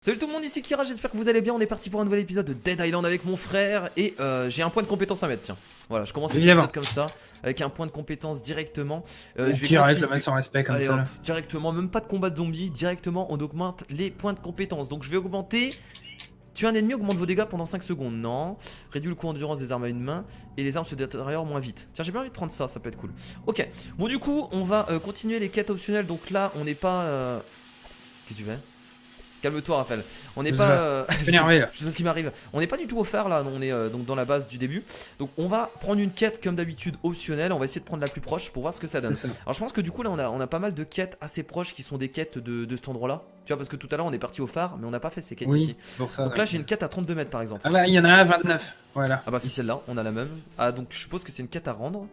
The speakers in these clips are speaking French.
Salut tout le monde, ici Kira, j'espère que vous allez bien. On est parti pour un nouvel épisode de Dead Island avec mon frère. Et j'ai un point de compétence à mettre, tiens. Voilà, je commence cet épisode comme ça, avec un point de compétence directement. Je vais Kira, le mec sans respect comme ça. Directement, même pas de combat de zombies, directement on augmente les points de compétence. Donc je vais augmenter. Tuer un ennemi augmente vos dégâts pendant 5 secondes, non. Réduit le coût d'endurance des armes à une main. Et les armes se détériorent moins vite. Tiens, j'ai bien envie de prendre ça, ça peut être cool. Ok, bon du coup, on va continuer les quêtes optionnelles. Donc là, on n'est pas... Qu'est-ce que tu fais ? Calme-toi Raphaël, on n'est pas... je sais pas ce qui m'arrive. On n'est pas du tout au phare là, on est donc dans la base du début. Donc on va prendre une quête comme d'habitude optionnelle. On va essayer de prendre la plus proche pour voir ce que ça donne. Alors je pense que du coup là on a pas mal de quêtes assez proches qui sont des quêtes de cet endroit là. Tu vois, parce que tout à l'heure on est parti au phare mais on n'a pas fait ces quêtes ici. Pour ça, donc là j'ai une quête à 32 mètres par exemple. Ah là il y en a un à 29, voilà. Ah bah c'est celle-là, on a la même. Ah donc je suppose que c'est une quête à rendre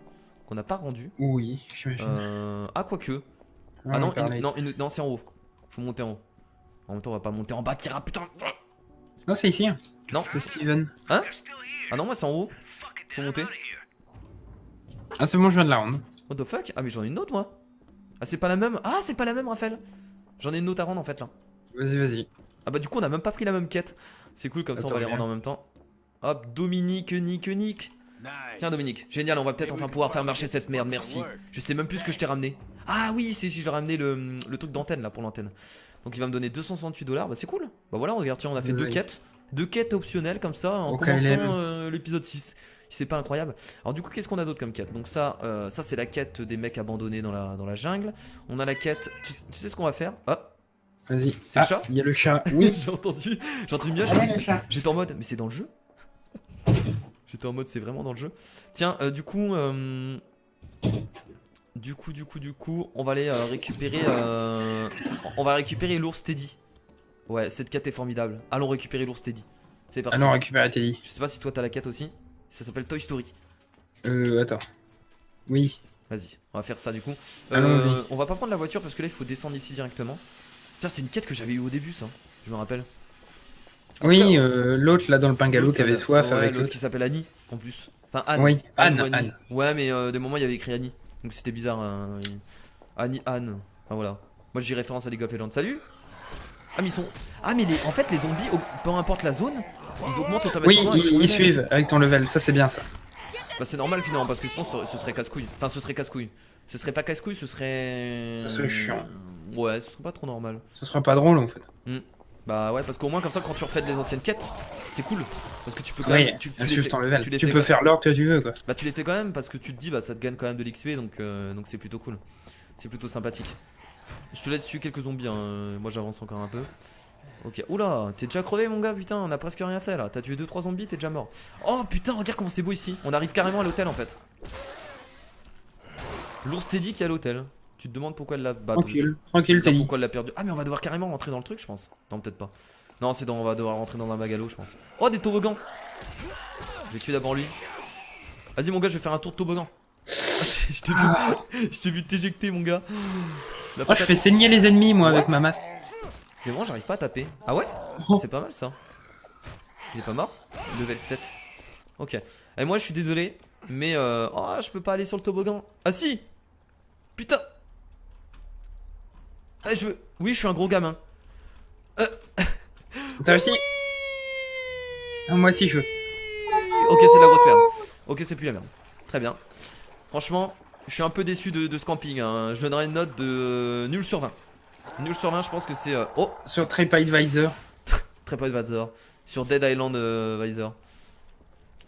qu'on n'a pas rendue. Oui, j'imagine. Ah quoique. Ah non, non c'est en haut. Faut monter en haut. En même temps, on va pas monter en bas, Kira, putain. Non, c'est ici. Non, c'est Steven. Hein? Ah non, moi c'est en haut. Faut monter. Ah, c'est bon, je viens de la rendre. What the fuck? Ah, mais j'en ai une autre, moi. Ah, c'est pas la même. Ah, c'est pas la même, Raphaël. J'en ai une autre à rendre en fait là. Vas-y, vas-y. Ah, bah, du coup, on a même pas pris la même quête. C'est cool, comme ça, on va les rendre en même temps. Hop, Dominique, Nick. Tiens, Dominique, génial, on va peut-être enfin pouvoir faire marcher cette merde, merci. Je sais même plus ce que je t'ai ramené. Ah, oui, si je l'ai ramené le truc d'antenne là pour l'antenne. Donc il va me donner 268 $, bah c'est cool. Bah voilà, regarde, tiens, on a fait deux quêtes optionnelles comme ça en commençant l'épisode 6. C'est pas incroyable. Alors du coup, qu'est-ce qu'on a d'autre comme quête? Donc ça c'est la quête des mecs abandonnés dans la jungle. On a la quête, tu sais ce qu'on va faire? Hop. Vas-y. C'est le chat? Il y a le chat, oui. J'ai entendu bien, j'étais en mode, mais c'est dans le jeu? J'étais en mode, c'est vraiment dans le jeu. Tiens, du coup, on va aller récupérer on va récupérer l'ours Teddy. Ouais, cette quête est formidable. Allons récupérer l'ours Teddy. C'est parti. Allons récupérer Teddy. Je sais pas si toi t'as la quête aussi. Ça s'appelle Toy Story. Attends. Oui. Vas-y, on va faire ça du coup. Allons-y. On va pas prendre la voiture parce que là il faut descendre ici directement. Putain, c'est une quête que j'avais eu au début ça. Je me rappelle. Oui, l'autre là dans le bungalow qui avait soif avec l'autre qui s'appelle Annie en plus. Enfin Anne. Oui, Anne. Ouais, mais des moments il y avait écrit Annie. Donc c'était bizarre. Annie, Anne. Enfin voilà. Moi j'y référence à League of Legends. Salut. Ah mais ils sont... Ah mais en fait les zombies, peu importe la zone, ils augmentent automatiquement. Oui, ils suivent avec ton level, ça c'est bien ça. Bah c'est normal finalement parce que sinon ce serait casse-couille. Enfin ce serait casse-couille. Ce serait pas casse-couille, ce serait... Ça serait chiant. Ouais, ce serait pas trop normal. Ce serait pas drôle en fait. Bah ouais, parce qu'au moins comme ça quand tu refais des anciennes quêtes, c'est cool. Parce que tu peux quand même... Tu ton level. Tu peux faire l'ordre que tu veux quoi. Bah tu les fais quand même parce que tu te dis bah ça te gagne quand même de l'XP donc c'est plutôt cool. C'est plutôt sympathique. Je te laisse dessus quelques zombies, hein. Moi j'avance encore un peu. Ok, oula, t'es déjà crevé mon gars, putain, on a presque rien fait là. T'as tué 2-3 zombies, t'es déjà mort. Oh putain, regarde comment c'est beau ici. On arrive carrément à l'hôtel en fait. L'ours Teddy qui est à l'hôtel. Tu te demandes pourquoi elle l'a... Bah, tranquille Teddy. Pourquoi elle l'a perdu. Ah mais on va devoir carrément rentrer dans le truc je pense. Non peut-être pas. Non on va devoir rentrer dans un bagalo je pense. Oh des toboggans. Je vais tuer d'abord lui. Vas-y mon gars, je vais faire un tour de toboggan. Je t'ai vu t'éjecter mon gars. Oh, je fais saigner les ennemis moi avec ma masse. Mais moi j'arrive pas à taper. Ah ouais? C'est pas mal ça. Il est pas mort? Level 7. Ok. Et moi je suis désolé. Mais oh je peux pas aller sur le toboggan. Ah si! Putain! Ah, oui je suis un gros gamin. T'as réussi? Ah, moi aussi je veux. Ok c'est de la grosse merde. Ok c'est plus la merde. Très bien. Franchement je suis un peu déçu de ce camping hein. Je donnerais une note de nul sur 20. Nul sur 20 je pense que c'est... Oh! Sur TripAdvisor. TripAdvisor. Sur Dead Island Visor.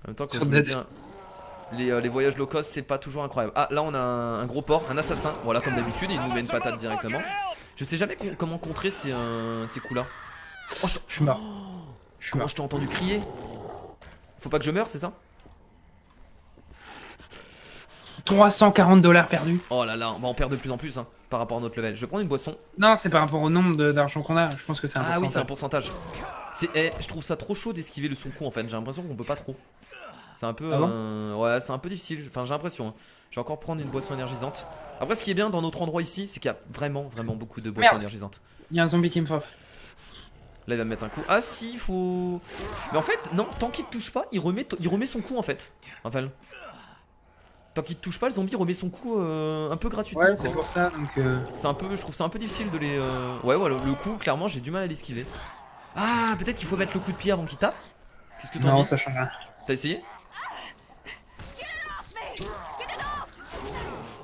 En même temps que les voyages low cost c'est pas toujours incroyable. Ah là on a un gros porc, un assassin. Voilà comme d'habitude il nous met une patate directement. Je sais jamais comment contrer ces coups là. Oh, je suis mort. Comment je t'ai entendu crier? Faut pas que je meure c'est ça? 340 $ perdus. Oh là là, on va en perdre de plus en plus hein, par rapport à notre level. Je vais prendre une boisson. Non, c'est par rapport au nombre d'argent qu'on a. Je pense que c'est un pourcentage. Ah oui, c'est un pourcentage. Je trouve ça trop chaud d'esquiver le son coup en fait. J'ai l'impression qu'on peut pas trop. C'est un peu. Ouais, c'est un peu difficile. Enfin, j'ai l'impression. Hein. Je vais encore prendre une boisson énergisante. Après, ce qui est bien dans notre endroit ici, c'est qu'il y a vraiment beaucoup de boissons énergisantes. Il y a un zombie qui me frappe. Là, il va me mettre un coup. Ah si, il faut. Mais en fait, non, tant qu'il te touche pas, il remet son coup en fait. Enfin. Tant qu'il te touche pas, le zombie remet son coup un peu gratuitement. Ouais, c'est pour ça. Donc c'est un peu, je trouve ça un peu difficile de les. Ouais, le coup, clairement, j'ai du mal à l'esquiver. Ah, peut-être qu'il faut mettre le coup de pied avant qu'il tape. Qu'est-ce que t'en Non, dis? ça change rien. T'as essayé?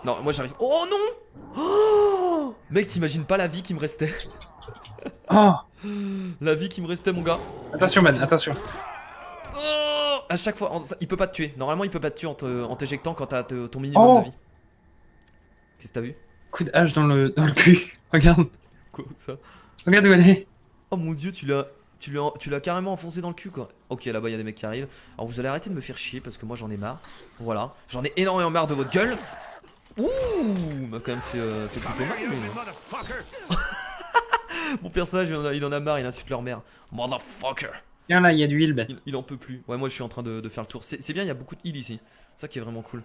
Non, moi j'arrive. Oh non! Oh mec, t'imagines pas la vie qui me restait. Oh! La vie qui me restait, mon gars. Attention, man, attention. Oh à chaque fois, il peut pas te tuer. Normalement, il peut pas te tuer en t'éjectant quand t'as ton minimum de vie. Qu'est-ce que t'as vu? Coup de hache dans le cul. Regarde. Quoi, ça? Regarde où elle est. Oh mon dieu, tu l'as carrément enfoncé dans le cul, quoi. Ok, là-bas, il y a des mecs qui arrivent. Alors, vous allez arrêter de me faire chier parce que moi, j'en ai marre. Voilà. J'en ai énormément marre de votre gueule. Ouh, il m'a quand même fait plutôt mal, lui. Mon personnage, il en a marre, il insulte leur mère. Motherfucker. Viens là, il y a du heal, Ben. Il en peut plus. Ouais, moi, je suis en train de faire le tour. C'est bien, il y a beaucoup de heal ici. C'est ça qui est vraiment cool.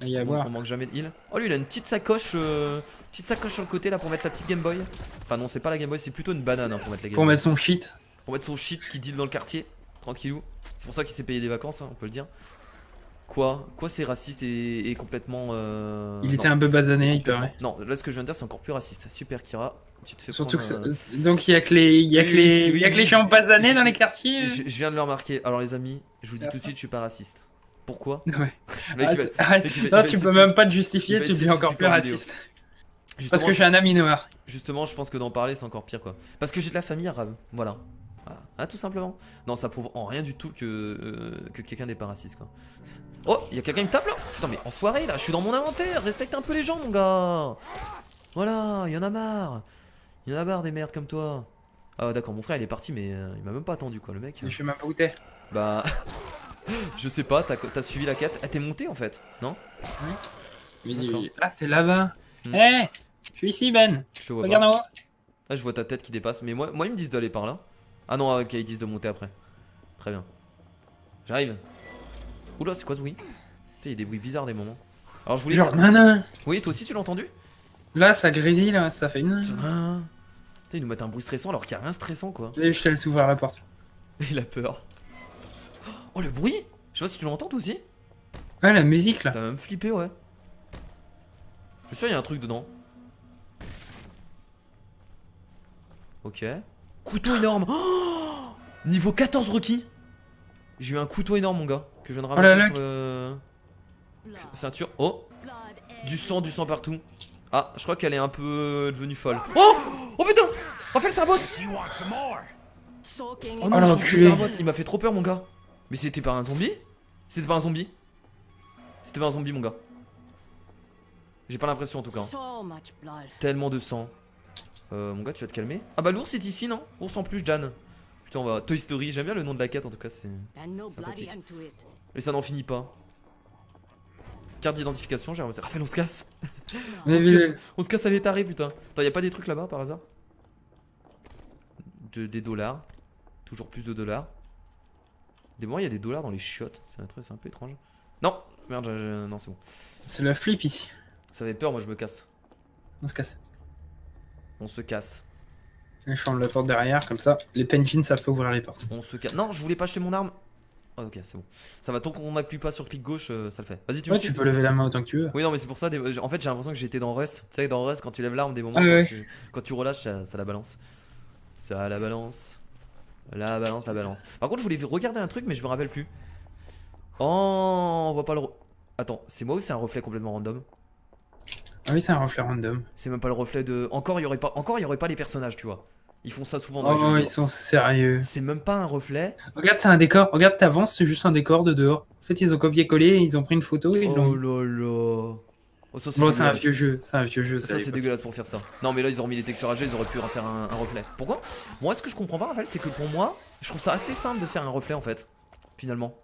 Il y a à boire. On manque jamais de heal. Oh, lui, il a une petite sacoche sur le côté là pour mettre la petite Game Boy. Enfin, non, c'est pas la Game Boy, c'est plutôt une banane hein, pour mettre la Game Pour Boy. mettre son shit. Pour mettre son shit qui deal dans le quartier. Tranquillou. C'est pour ça qu'il s'est payé des vacances, hein, on peut le dire. Quoi c'est raciste et complètement. Il était un peu basané, il paraît. Non, là, ce que je viens de dire, c'est encore plus raciste. Super, Kira. Tu te fais Surtout que prendre, donc il y a que les gens basanés dans les quartiers. Je viens de le remarquer. Alors, les amis, je vous dis tout de suite, je suis pas raciste. Pourquoi? Ouais. Le mec, il va- Arrête. le mec, il va- il Non, va tu essayer peux de- même pas te il justifier, va tu essayer deviens de encore plus s'expliquer en vidéo. raciste. Parce Justement, que je suis un ami noir. Justement, je pense que d'en parler, c'est encore pire, quoi. Parce que j'ai de la famille arabe. Voilà. Ah, tout simplement. Non, ça prouve en rien du tout que quelqu'un n'est pas raciste, quoi. Oh, il y a quelqu'un qui me tape là. Putain, mais enfoiré là, je suis dans mon inventaire. Respecte un peu les gens, mon gars. Voilà, il y en a marre. Il y en a marre des merdes comme toi. Ah, d'accord, mon frère il est parti, mais il m'a même pas attendu, quoi, le mec. Je sais même pas où t'es. Bah. Je sais pas, t'as suivi la quête. Ah, t'es monté en fait, non? D'accord. Ah, t'es là-bas. Hmm. Eh, je suis ici, Ben. Je te vois Regarde pas. en haut. Ah, je vois ta tête qui dépasse, mais moi ils me disent d'aller par là. Ah non, ok, ils disent de monter après. Très bien. J'arrive. Oula, c'est quoi ce bruit? Putain, il y a des bruits bizarres des moments. Alors je voulais. Genre, nana. Oui, toi aussi tu l'as entendu? Là, ça grésille, là, ça fait une. Putain, ils nous mettent un bruit stressant alors qu'il n'y a rien de stressant, quoi. Je te laisse ouvrir la porte. Il a peur. Oh, le bruit! Je sais pas si tu l'entends toi aussi. Ouais, la musique, là. Ça va me flipper, ouais. Je suis sûr, il y a un truc dedans. Ok. Couteau énorme. Oh, niveau 14 requis. J'ai eu un couteau énorme, mon gars. Que je viens de ramasser là. sur le. Ceinture. Oh, du sang partout. Ah, je crois qu'elle est un peu devenue folle. Oh! Oh putain! Raphaël, c'est un boss! Oh non, je crois que l'enculé. c'était un boss. Il m'a fait trop peur, mon gars. Mais c'était pas un zombie? C'était pas un zombie? C'était pas un zombie, mon gars. J'ai pas l'impression en tout cas. Tellement de sang. Mon gars, tu vas te calmer. Ah bah l'ours est ici, non? Ours en plus, Dan. Putain, on va. Toy Story, j'aime bien le nom de la quête en tout cas, c'est sympathique. Et ça n'en finit pas. Carte d'identification, j'ai ramassé. Raphaël, on se casse. On se casse à l'étaré, putain. Attends, y'a pas des trucs là-bas par hasard? Des dollars. Toujours plus de dollars. Des moments, il y a des dollars dans les chiottes. C'est un peu étrange. Non! Merde, non, c'est bon. C'est la flip ici. Ça fait peur, moi je me casse. On se casse. On se casse. Je ferme la porte derrière, comme ça. Les penguins savent pas ouvrir les portes. On se casse. Non, je voulais pas acheter mon arme. Oh, ok, c'est bon. Ça va, tant qu'on n'appuie pas sur clic gauche, ça le fait. Vas-y, tu me Ouais, suis. tu peux lever la main autant que tu veux. Oui, non, mais c'est pour ça. En fait, j'ai l'impression que j'étais dans Rust. Tu sais, dans Rust, quand tu lèves l'arme, des moments, Ah, ouais. quand tu relâches, ça la balance. Ça la balance. La balance, la balance. Par contre, je voulais regarder un truc, mais je me rappelle plus. Oh, on voit pas le. Attends, c'est moi ou c'est un reflet complètement random? Ah oui, c'est un reflet random. C'est même pas le reflet de. Encore, il y aurait pas les personnages, tu vois. Ils font ça souvent dans les jeux Oh, vidéo. ils sont sérieux. C'est même pas un reflet. Regarde, c'est un décor. Regarde, t'avances, c'est juste un décor de dehors. En fait, ils ont copié-collé, ils ont pris une photo et ils l'ont Oh mis. là là. Oh, ça, Bon, c'est un dégueulasse. vieux jeu. C'est un vieux jeu. Ça, c'est dégueulasse pour faire ça. Non, mais là, ils ont remis les textures âgées, ils auraient pu refaire un reflet. Pourquoi? Moi, ce que je comprends pas, Raphaël, c'est que pour moi, je trouve ça assez simple de faire un reflet en fait. Finalement.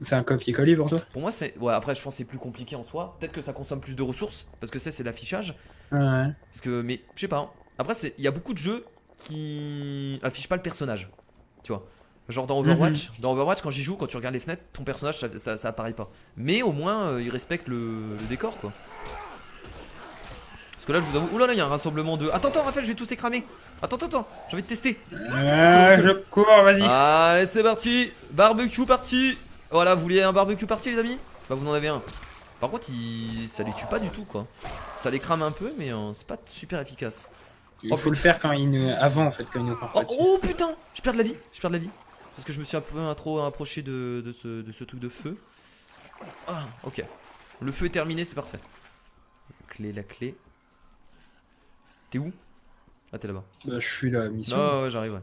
C'est un copier-coller pour toi? Pour moi, c'est. Ouais, après, je pense que c'est plus compliqué en soi. Peut-être que ça consomme plus de ressources, parce que c'est l'affichage. Ouais. Parce que. Mais, je sais pas. Hein. Après, il y a beaucoup de jeux qui affichent pas le personnage. Tu vois. Genre dans Overwatch. Dans Overwatch, quand j'y joue, quand tu regardes les fenêtres, ton personnage, ça apparaît pas. Mais au moins, il respecte le décor, quoi. Parce que là, je vous avoue. Oula, là, il y a un rassemblement de. Attends, attends, Raphaël, je vais tous les cramer. Attends, j'ai envie de tester. Je cours, vas-y. Allez, c'est parti. Barbecue parti. Voilà, vous vouliez un barbecue parti, les amis? Bah, vous en avez un. Par contre, ça les tue pas du tout, quoi. Ça les crame un peu, mais c'est pas super efficace. Il faut le faire quand avant en fait, quand il nous Oh, oh putain, je perds de la vie, Parce que je me suis un peu trop approché de ce truc de feu. Ah, ok. Le feu est terminé, c'est parfait. La clé. T'es où? Ah, t'es là-bas. Bah, je suis la mission. Non, ouais, j'arrive, ouais.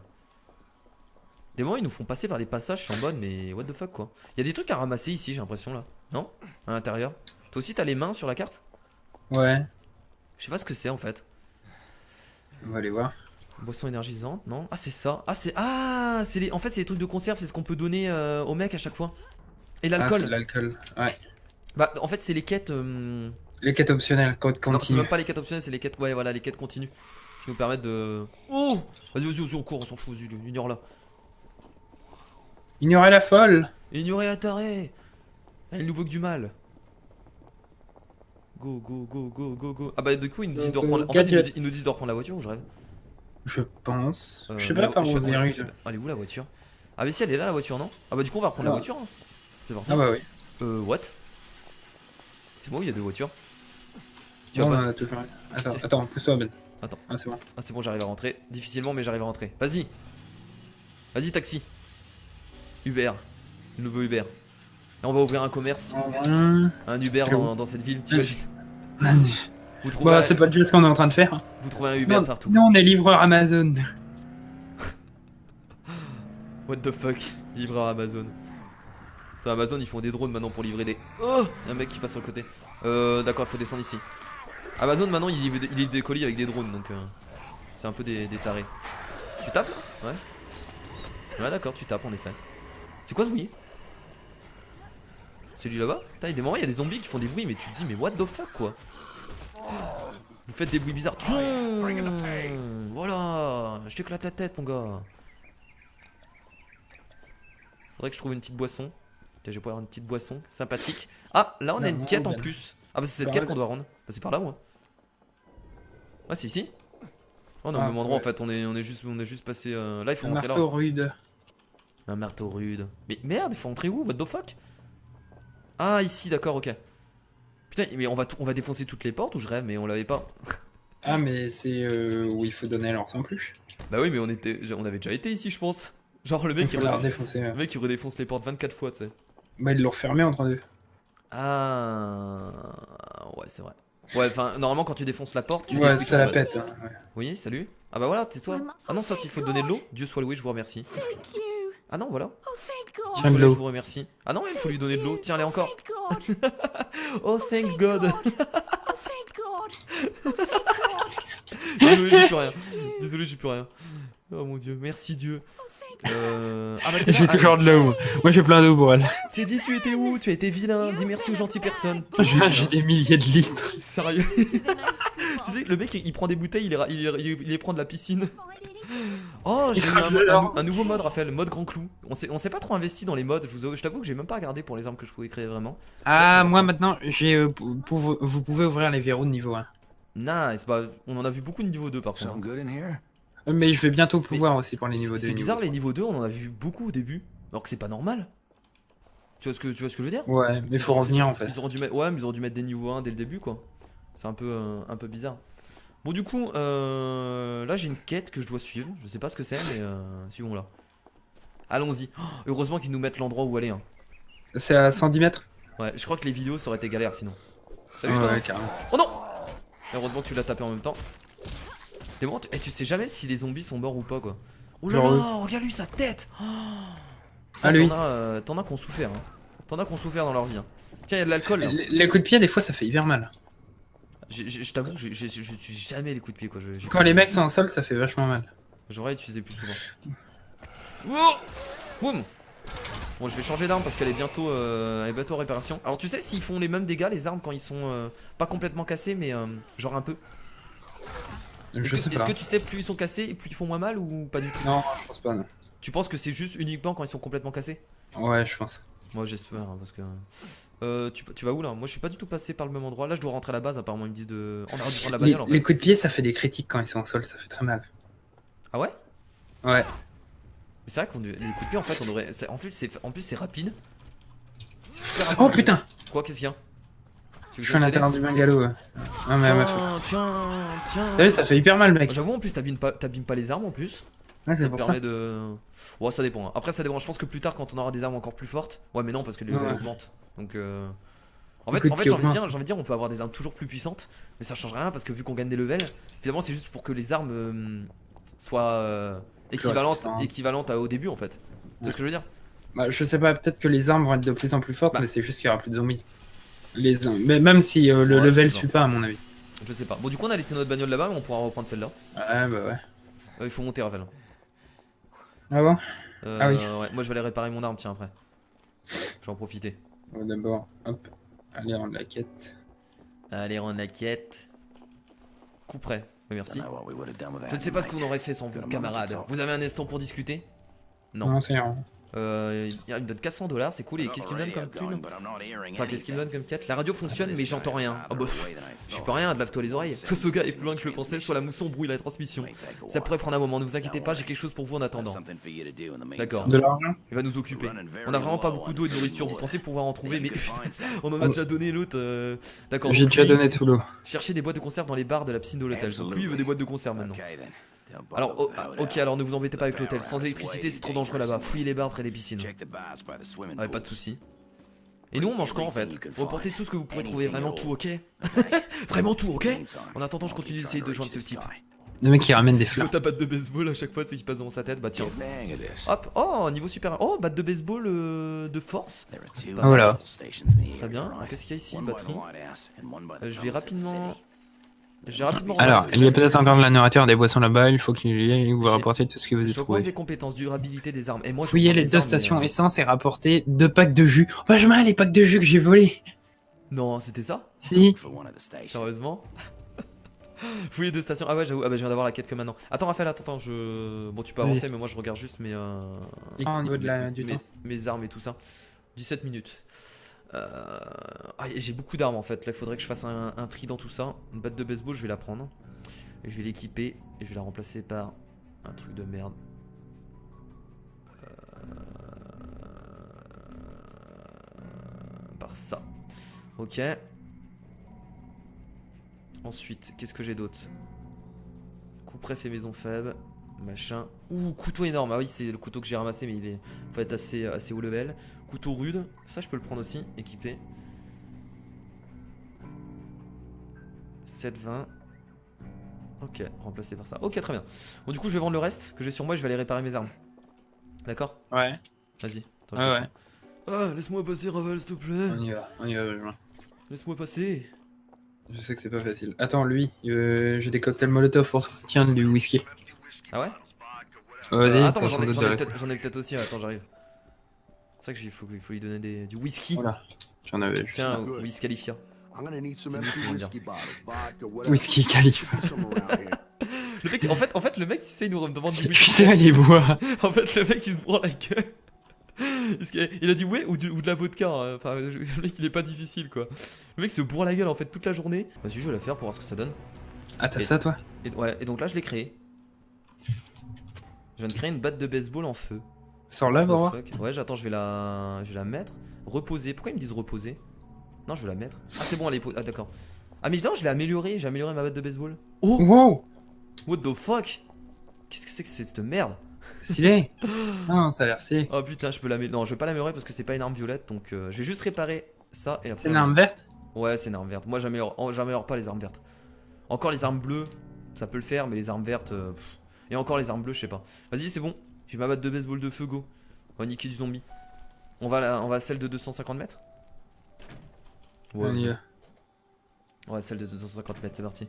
Des moments, ils nous font passer par des passages, je suis en mode, mais what the fuck, quoi. Il y a des trucs à ramasser ici, j'ai l'impression, là. Non? À l'intérieur. Toi aussi, t'as les mains sur la carte? Ouais. Je sais pas ce que c'est, en fait. On va aller voir. Boisson énergisante, non? Ah, c'est ça. Ah, c'est. Ah, c'est les. En fait, c'est les trucs de conserve, c'est ce qu'on peut donner aux mecs à chaque fois. Et l'alcool. Ah, c'est l'alcool, ouais. Bah, en fait, c'est les quêtes. Les quêtes optionnelles, code Non, c'est continu. même pas les quêtes optionnelles, c'est les quêtes. Ouais, voilà, les quêtes continues. Qui nous permettent de. Oh! Vas-y, on court, on s'en fout, vas-y, ignore-la. Ignorer la folle. Ignorer la tarée! Elle nous vaut que du mal. Go, go, go, go, go, go. Ah, bah, du coup, ils nous disent de reprendre. En fait, ils nous disent de reprendre la voiture ou je rêve? Je pense. Je sais pas par où on se dirige. Elle est où la voiture? Ah, mais si, elle est là la voiture, non? Ah, bah, du coup, on va reprendre la voiture. Hein. C'est parti. Ah, bah oui. What? C'est moi où il y a deux voitures? Tu Non, vas on pas... en a toujours. Attends, pousse-toi, Ben. Attends. Ah, c'est bon. Ah, c'est bon, j'arrive à rentrer. Difficilement, mais j'arrive à rentrer. Vas-y. Vas-y, taxi. Uber. Le nouveau Uber. Et on va ouvrir un commerce. Un Uber dans cette ville, t'imagines? Vous trouvez Bah, c'est pas déjà ce qu'on est en train de faire. Vous trouvez un Uber partout. Non, on est livreur Amazon. What the fuck? Livreur Amazon. Putain, Amazon, ils font des drones maintenant pour livrer des... Oh! Y'a un mec qui passe sur le côté. D'accord, il faut descendre ici. Amazon, maintenant, il livre des colis avec des drones, donc... c'est un peu des tarés. Tu tapes là? Ouais. Ouais, d'accord, tu tapes en effet. C'est quoi ce bruit? C'est lui là-bas? Putain, il y a des moments, il y a des zombies qui font des bruits, mais tu te dis, mais what the fuck, quoi? Vous faites des bruits bizarres. Voilà, je t'éclate la tête, mon gars. Faudrait que je trouve une petite boisson. Là, je vais pouvoir avoir une petite boisson sympathique. Ah, là, on a une quête en plus. Ah, bah, c'est cette quête qu'on doit rendre. Bah, c'est par là, moi. Ah, si, si. Oh, on est au même endroit en fait. On est juste passé. Là, il faut rentrer là. Un marteau rude. Un marteau rude. Mais merde, il faut rentrer où? What the fuck? Ah, ici, d'accord, ok. Putain, mais on va défoncer toutes les portes ou je rêve, mais on l'avait pas. Ah, mais c'est où il faut donner l'or sans plus. Bah oui, mais on avait déjà été ici, je pense. Genre le mec qui redéfonce les portes 24 fois, tu sais. Bah, ils l'ont refermé entre deux. Ah, ouais, c'est vrai. Ouais, enfin, normalement, quand tu défonces la porte, tu ouais, ça la pète. Hein, ouais. Oui, salut. Ah bah voilà, c'est toi. Ah non, ça, il faut te donner de l'eau. Dieu soit loué, je vous remercie. Ah non, voilà. Tiens, de je l'eau. vous remercie. Ah non, il faut lui donner de l'eau. Tiens, allez encore. Oh, thank God. Désolé, j'ai plus rien. Désolé, j'ai plus rien. Oh mon Dieu, merci Dieu. Ah bah J'ai toujours de l'eau. Moi j'ai plein d'eau pour elle. T'es dit tu étais où? Tu as été vilain. Dis merci aux gentilles personnes. J'ai des milliers de litres. Sérieux? Tu sais, le mec il prend des bouteilles, il les prend de la piscine. Oh, j'ai eu un nouveau mode, Raphaël, mode grand clou. On s'est pas trop investi dans les modes. Je t'avoue que j'ai même pas regardé pour les armes que je pouvais créer vraiment. Ah, moi maintenant, vous pouvez ouvrir les verrous de niveau 1. Nice, bah on en a vu beaucoup de niveau 2 par contre. Mais je vais bientôt pouvoir aussi pour les niveaux 2. C'est bizarre, les niveaux 2, on en a vu beaucoup au début. Alors que c'est pas normal. Tu vois ce que je veux dire? Ouais, mais faut revenir en fait. Ouais, mais ils auraient dû mettre des niveaux 1 dès le début quoi. C'est un peu bizarre. Bon, du coup, là j'ai une quête que je dois suivre. Je sais pas ce que c'est, mais suivons là. Allons-y. Oh, heureusement qu'ils nous mettent l'endroit où aller. Hein. C'est à 110 mètres? Ouais, je crois que les vidéos ça aurait été galère sinon. Salut, ouais, toi. carrément. Oh non! Heureusement que tu l'as tapé en même temps. T'es bon, tu sais jamais si les zombies sont morts ou pas quoi. Oh là là, regarde lui sa tête! Oh, ça, lui. T'en as qu'on souffert. Hein. T'en as qu'on souffert dans leur vie. Hein. Tiens, il y a de l'alcool là. Les coups de pied, des fois, ça fait hyper mal. Je t'avoue, j'utilise jamais les coups de pied quoi. Quand les mecs sont en sol, ça fait vachement mal. J'aurais utilisé plus souvent. Oh, boum. Bon, je vais changer d'arme parce qu'elle est bientôt en réparation. Alors, tu sais s'ils font les mêmes dégâts les armes quand ils sont pas complètement cassés, mais genre un peu. Est-ce que tu sais plus ils sont cassés et plus ils font moins mal ou pas du tout? Non, je pense pas. Non. Tu penses que c'est juste uniquement quand ils sont complètement cassés? Ouais, je pense. Moi j'espère hein, parce que tu vas où là? Moi je suis pas du tout passé par le même endroit. Là je dois rentrer à la base. Apparemment ils me disent de. On a dû prendre la bagnole en fait. Les coups de pied ça fait des critiques quand ils sont en sol, ça fait très mal. Ah ouais? Ouais. C'est vrai qu'on les coups de pied en fait on devrait. En plus c'est rapide. Oh putain! Quoi? Qu'est-ce qu'il y a? Je suis à l'intérieur du bungalow. Ah, mais Tiens. T'as vu, ça fait hyper mal, mec. J'avoue, en plus, t'abîmes pas les armes en plus. Ouais, Ça c'est te pour ça. permet de. Ouais, ça dépend. Hein. Après, ça dépend. Je pense que plus tard, quand on aura des armes encore plus fortes. Ouais, mais non, parce que les level augmentent. Donc. En fait, j'ai envie de dire, on peut avoir des armes toujours plus puissantes, mais ça change rien parce que vu qu'on gagne des levels, finalement, c'est juste pour que les armes soient équivalentes au début en fait. C'est ce que je veux dire. Bah, je sais pas, peut-être que les armes vont être de plus en plus fortes, mais c'est juste qu'il y aura plus de zombies. Mais même si le level suit pas, à mon avis. Je sais pas. Bon, du coup, on a laissé notre bagnole là-bas, mais on pourra reprendre celle-là. Ouais, bah ouais. Il faut monter, Ravel. Ah bon? Ah oui. Ouais, moi je vais aller réparer mon arme, tiens, après. Je vais en profiter. Bon, d'abord, hop, aller rendre la quête. Allez, rendre la quête. Coup près. Oui, merci. Je ne sais pas ce qu'on aurait fait sans vous, camarades. Vous avez un instant pour discuter? Non, c'est rien. Il me donne 400 $, c'est cool. Et qu'est-ce qu'il me donne comme thune? Enfin, qu'est-ce qu'il me donne comme quête? La radio fonctionne, mais j'entends rien. Oh bah, je peux rien, lave-toi les oreilles. Soit ce gars est plus loin que je le pensais, soit la mousson brouille la transmission. Ça pourrait prendre un moment, ne vous inquiétez pas, j'ai quelque chose pour vous en attendant. D'accord. De l'argent? Il va nous occuper. On a vraiment pas beaucoup d'eau et de nourriture, vous pensez pouvoir en trouver, mais on en a déjà donné l'autre. D'accord. J'ai déjà donné tout l'eau. Cherchez des boîtes de conserve dans les bars de la piscine de l'hôtel. Donc lui, il veut des boîtes de conserve maintenant. Alors, ok, alors ne vous embêtez pas avec l'hôtel. Sans électricité, c'est trop dangereux là-bas. Fouillez les bars près des piscines. Ouais, pas de soucis. Et nous, on mange quand en fait? Reportez tout ce que vous pourrez trouver, vraiment tout, ok? Vraiment tout, ok? En attendant, je continue d'essayer de joindre ce type. Le mec qui ramène des fleurs. Ta batte de baseball à chaque fois, c'est qu'il passe devant sa tête. Bah tiens. Hop, oh, niveau super. Oh, batte de baseball de force. Ah, voilà. Très bien. Qu'est-ce qu'il y a ici? Batterie. Je vais rapidement. Alors, il y a peut-être encore de la nourriture et des boissons là-bas, il faut qu'il vous rapporte tout ce que vous avez trouvé. des compétences, durabilité des armes. Et moi, fouillez les deux stations essence et rapportez 2 packs de jus. Oh, bah, je mets les packs de jus que j'ai volés. Non, c'était ça? Si. Sérieusement? Fouillez 2 stations. Ah ouais, j'avoue. Ah bah, je viens d'avoir la quête que maintenant. Attends, Raphaël, attends, Bon, tu peux avancer, mais moi, je regarde juste mes. Au niveau du temps. Mes armes et tout ça. 17 minutes. J'ai beaucoup d'armes en fait. Là, il faudrait que je fasse un tri dans tout ça. Une batte de baseball, je vais la prendre. Et je vais l'équiper. Et je vais la remplacer par un truc de merde. Par ça. Ok. Ensuite, qu'est-ce que j'ai d'autre? Coup près fait maison faible. Machin. Ouh, couteau énorme. Ah oui, c'est le couteau que j'ai ramassé, mais il faut être assez haut level. Couteau rude. Ça, je peux le prendre aussi. Équipé. 7,20. Ok, remplacé par ça. Ok, très bien. Bon, du coup, je vais vendre le reste que j'ai sur moi. Je vais aller réparer mes armes. D'accord? Ouais. Vas-y. Ouais. Ah, laisse-moi passer, Ravel, s'il te plaît. On y va, Benjamin. Laisse-moi passer. Je sais que c'est pas facile. Attends, lui, j'ai des cocktails molotov pour toi. Tiens, du whisky. Ah ouais? Vas-y, attends, j'en ai peut-être aussi. Attends, j'arrive. C'est vrai qu'il faut lui donner du whisky. Voilà. J'en avais juste. Tiens, whisky Califia. Whisky Califia. Le mec, en fait, le mec, tu sais, il nous demande du whisky. Putain, il est bois. En fait, le mec, il se prend la gueule. Il a dit ouais ou de la vodka. Hein. Enfin, le mec, il est pas difficile quoi. Le mec se bourre la gueule en fait toute la journée. Vas-y, je vais la faire pour voir ce que ça donne. Ah, t'as ça toi? Et donc là, je l'ai créé. Je viens de créer une batte de baseball en feu. Sors-la, pour voir. Ouais, j'attends, je vais la mettre. Reposer. Pourquoi ils me disent reposer? Non, je vais la mettre. Ah, c'est bon, elle est posée. Ah, d'accord. Ah, mais non, je l'ai améliorée. J'ai amélioré ma batte de baseball. Oh! Wow! What the fuck? Qu'est-ce que c'est cette merde? Stylé. Non, ça a l'air stylé. Oh putain, je peux l'améliorer. Non, je vais pas l'améliorer parce que c'est pas une arme violette. Donc, je vais juste réparer ça et après. C'est une arme verte? Ouais, c'est une arme verte. Moi, j'améliore pas les armes vertes. Encore les armes bleues, ça peut le faire, mais les armes vertes. Et encore les armes bleues, je sais pas. Vas-y, c'est bon. J'ai ma batte de baseball de feu, go. On va niquer du zombie. On va à celle de 250 mètres. Ouais, celle de 250 mètres, c'est parti.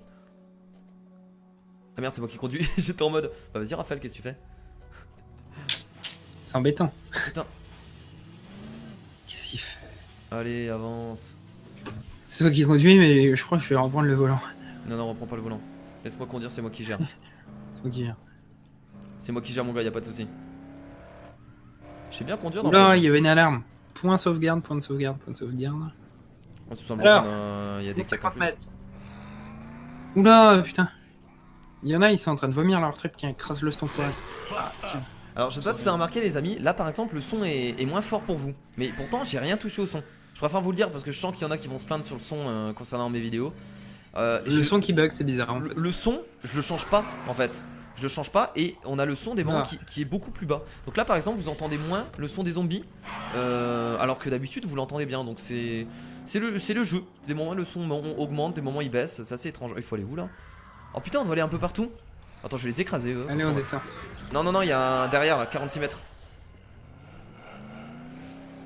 Ah merde, c'est moi qui conduis. J'étais en mode. Bah, vas-y, Raphaël, qu'est-ce que tu fais? C'est embêtant. Putain. Qu'est-ce qu'il fait? Allez, avance. C'est toi qui conduis, mais je crois que je vais reprendre le volant. Non, reprends pas le volant. Laisse-moi conduire, c'est moi qui gère. C'est toi qui gère. C'est moi qui gère, mon gars, y'a pas de soucis. Je sais bien conduire dans Oula, il y avait une alarme. Point de sauvegarde, point de sauvegarde, point de sauvegarde. On se semble il y a des cacs en plus. Oula, putain. Il y en a, ils sont en train de vomir leur trip qui écrase le stomp. Alors, je sais pas si vous avez remarqué, les amis, là par exemple, le son est moins fort pour vous. Mais pourtant, j'ai rien touché au son. Je préfère vous le dire parce que je sens qu'il y en a qui vont se plaindre sur le son concernant mes vidéos. Le son qui bug, c'est bizarre. En fait. Le son, je le change pas en fait. Je le change pas et on a le son des moments qui est beaucoup plus bas. Donc là par exemple vous entendez moins le son des zombies alors que d'habitude vous l'entendez bien. Donc c'est le jeu. Des moments le son augmente, des moments il baisse. C'est assez étrange. Il faut aller où là? Oh putain on doit aller un peu partout. Attends je vais les écraser eux. Allez on descend. Non il y a un derrière là 46 mètres.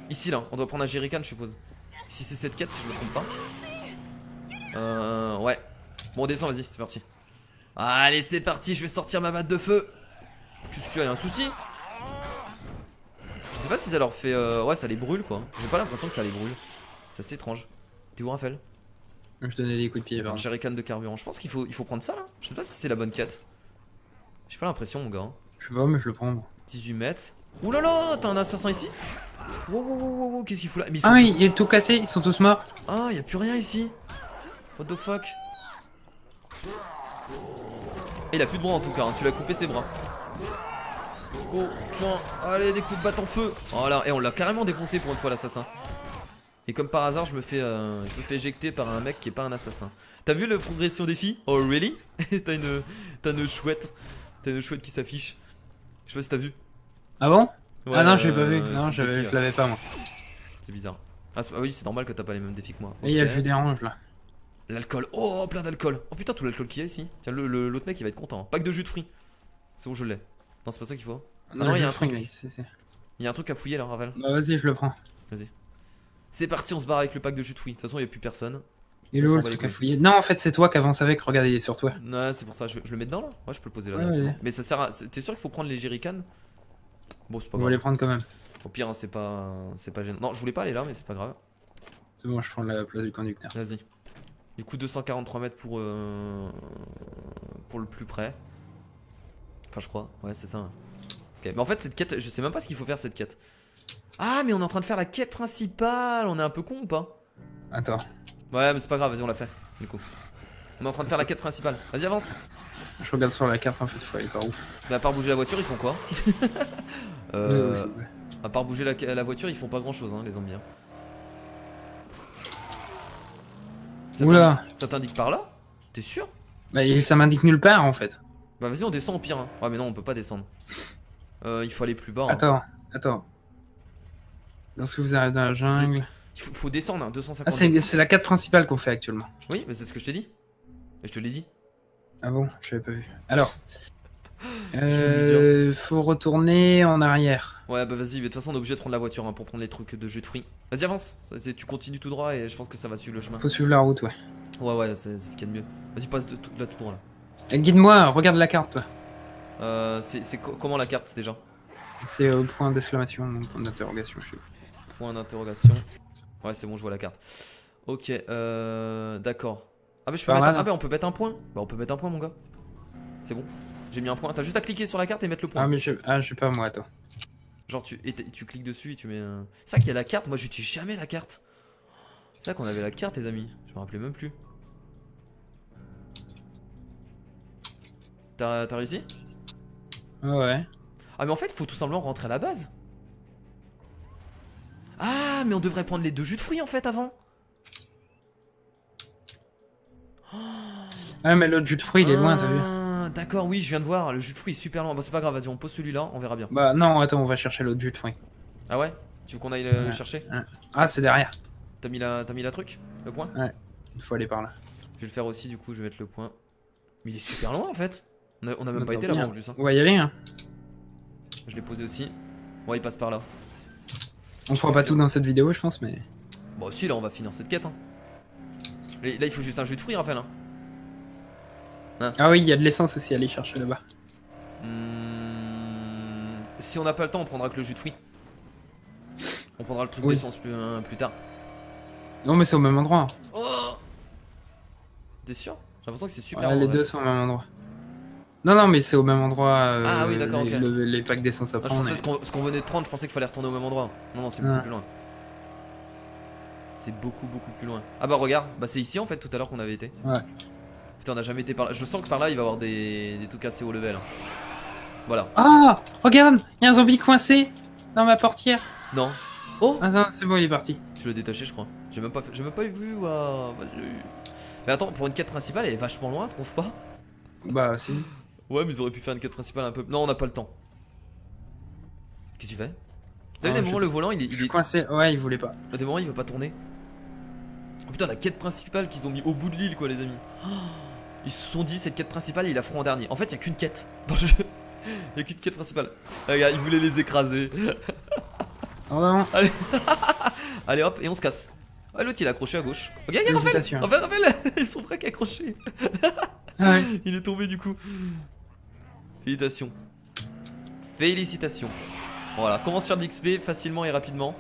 Ici là on doit prendre un jerrycan je suppose. Si c'est cette quête si je me trompe pas. Ouais. Bon on descend vas-y c'est parti. Allez c'est parti, je vais sortir ma batte de feu. Qu'est-ce qu'il y a un souci? Je sais pas si ça leur fait... Ouais ça les brûle quoi. J'ai pas l'impression que ça les brûle. C'est assez étrange. T'es où Raphaël? Je donnais des coups de pied. Un jerrycan de carburant. Je pense qu'il faut prendre ça là. Je sais pas si c'est la bonne quête. J'ai pas l'impression mon gars. Je sais pas mais je le prends moi. 18 mètres. Ouh là là, t'as un assassin ici? Wow, qu'est-ce qu'il fout là? Ah il est tout cassé, ils sont tous morts. Ah y'a plus rien ici. What the fuck? Et il a plus de bras en tout cas, hein. Tu l'as coupé ses bras. Oh tiens, allez des coups de batte en feu. Voilà, et on l'a carrément défoncé pour une fois l'assassin. Et comme par hasard je me fais éjecter par un mec qui est pas un assassin. T'as vu la progression des filles? Oh really? T'as une chouette. T'as une chouette qui s'affiche. Je sais pas si t'as vu. Ah bon? Ouais, ah non je l'ai pas vu, non je l'avais pas moi. C'est bizarre. Ah oui c'est normal que t'as pas les mêmes défis que moi. Et il y a le jus d'orange là. L'alcool, oh plein d'alcool. Oh putain tout l'alcool qu'il y a ici. Tiens l'autre mec il va être content. Pack de jus de fruits. C'est bon je l'ai. Non c'est pas ça qu'il faut. Non il y a un truc. Il y a un truc à fouiller là Ravel. Bah vas-y je le prends. Vas-y. C'est parti on se barre avec le pack de jus de fruits. De toute façon il y a plus personne. Et le truc à fouiller. Non en fait c'est toi qui avance avec, regarde il est sur toi. Ouais c'est pour ça, je le mets dedans là. Ouais je peux le poser là. Ouais, mais ça sert à... T'es sûr qu'il faut prendre les jerrycans? Bon c'est pas grave. On va les prendre quand même. Au pire hein, c'est pas gênant. Non je voulais pas aller là mais c'est pas grave. C'est bon je prends la place du conducteur. Vas-y. Du coup 243 mètres pour le plus près. Enfin je crois, ouais c'est ça. Ok mais en fait cette quête, je sais même pas ce qu'il faut faire cette quête. Ah mais on est en train de faire la quête principale, on est un peu con ou pas? Attends. Ouais mais c'est pas grave, vas-y on l'a fait du coup. On est en train de faire la quête principale, vas-y avance. Je regarde sur la carte en fait, faut aller par où? Mais à part bouger la voiture ils font quoi? Ouais. À part bouger la voiture ils font pas grand chose hein, les zombies hein. Oula. Ça t'indique par là? T'es sûr? Bah ça m'indique nulle part en fait. Bah vas-y on descend au pire hein. Ah mais non on peut pas descendre. Il faut aller plus bas hein. Attends. Lorsque vous arrivez dans la jungle... Il faut descendre hein, 250. Ah c'est la quête principale qu'on fait actuellement. Oui mais c'est ce que je t'ai dit. Et je te l'ai dit. Ah bon, je l'avais pas vu. Alors... faut retourner en arrière. Ouais bah vas-y, mais de toute façon on est obligé de prendre la voiture hein, pour prendre les trucs de jus de fruits. Vas-y avance, tu continues tout droit et je pense que ça va suivre le chemin. Faut suivre la route ouais. Ouais c'est ce qu'il y a de mieux. Vas-y passe là tout droit là. Guide-moi, regarde la carte toi. Comment la carte déjà? C'est point d'exclamation, point d'interrogation je sais. Point d'interrogation. Ouais c'est bon je vois la carte. Ok d'accord. Ah mais je peux mettre ah bah on peut mettre un point. Bah on peut mettre un point mon gars. C'est bon. J'ai mis un point, t'as juste à cliquer sur la carte et mettre le point. Ah mais je sais pas moi attends. Genre tu cliques dessus et tu mets C'est vrai qu'il y a la carte, moi j'utilise jamais la carte. C'est vrai qu'on avait la carte les amis, je me rappelais même plus. T'as réussi? Ouais. Ah mais en fait il faut tout simplement rentrer à la base. Ah mais on devrait prendre les deux jus de fruits en fait avant. Ah mais l'autre jus de fruits il est loin t'as vu. D'accord oui je viens de voir, le jus de fruits est super loin. Bah c'est pas grave vas-y on pose celui-là, on verra bien. Bah non attends on va chercher l'autre jus de fruits. Ah ouais? Tu veux qu'on aille le chercher? Ah c'est derrière. T'as mis la truc? Le point? Ouais, il faut aller par là. Je vais le faire aussi du coup, je vais mettre le point. Mais il est super loin en fait. On a même pas été là-bas en plus hein. On va y aller hein. Je l'ai posé aussi. Ouais il passe par là. On fera pas tout dans cette vidéo je pense mais... Bon si là on va finir cette quête hein. Là il faut juste un jus de fruits Raphaël hein. Ah oui il y a de l'essence aussi à aller chercher là-bas. Si on n'a pas le temps on prendra que le jus de fruits. On prendra le truc d'essence plus tard. Non mais c'est au même endroit. Oh t'es sûr? J'ai l'impression que c'est super. Les deux sont au même endroit. Non mais c'est au même endroit. Ah oui d'accord ok. Les packs d'essence à prendre. Je pensais ce qu'on venait de prendre, je pensais qu'il fallait retourner au même endroit. Non c'est beaucoup plus loin. C'est beaucoup plus loin. Ah bah regarde, bah c'est ici en fait tout à l'heure qu'on avait été. Ouais. Putain on a jamais été par là. Je sens que par là il va y avoir des trucs assez haut level. Voilà. Ah regarde, il y a un zombie coincé dans ma portière. Non. Oh, Ah non, c'est bon, il est parti. tu l'as détaché, je crois. J'ai même pas vu. Mais attends, pour une quête principale, elle est vachement loin, trouve pas? Bah, si. Ouais, mais ils auraient pu faire une quête principale un peu. Non, on n'a pas le temps. Qu'est-ce que tu fais? T'as vu, Ah, des moments, le volant, il Je suis est. coincé. Ouais, il voulait pas. À des moments, il veut pas tourner. Oh putain, la quête principale qu'ils ont mis au bout de l'île, quoi, les amis. Oh, ils se sont dit, cette quête principale, il la fera en dernier. En fait, il y a qu'une quête dans le jeu. Il y a qu'une quête principale. Ah, regarde, ils voulaient les écraser. Oh non. Allez. Allez hop, et on se casse. Ah, l'autre, il est accroché à gauche. Regarde, regarde, Hésitation. Raphaël, ils sont prêts qu'accrochés. Ouais. Il est tombé du coup. Félicitations. Félicitations. Voilà, comment se faire de l'XP facilement et rapidement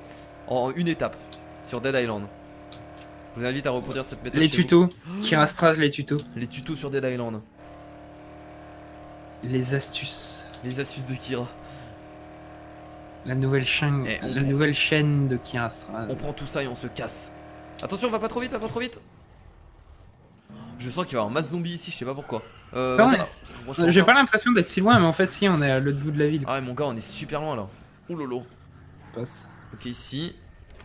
en une étape sur Dead Island. Je vous invite à reproduire cette méthode. Les chez tutos. Kira Stras, les tutos. vous. Les tutos sur Dead Island. Les astuces. Les astuces de Kira. La nouvelle chaîne. Eh, on La prend- nouvelle chaîne de Kira Stras. On prend tout ça et on se casse. Attention, va pas trop vite, va pas trop vite. Je sens qu'il va y avoir masse zombies ici, je sais pas pourquoi. C'est vas-y, vrai. là. Moi, je J'ai t'en pas l'impression d'être si loin, mais en fait, si, on est à l'autre bout de la ville. Ah ouais, mon gars, on est super loin là. Oh lolo. Passe. Ok, ici.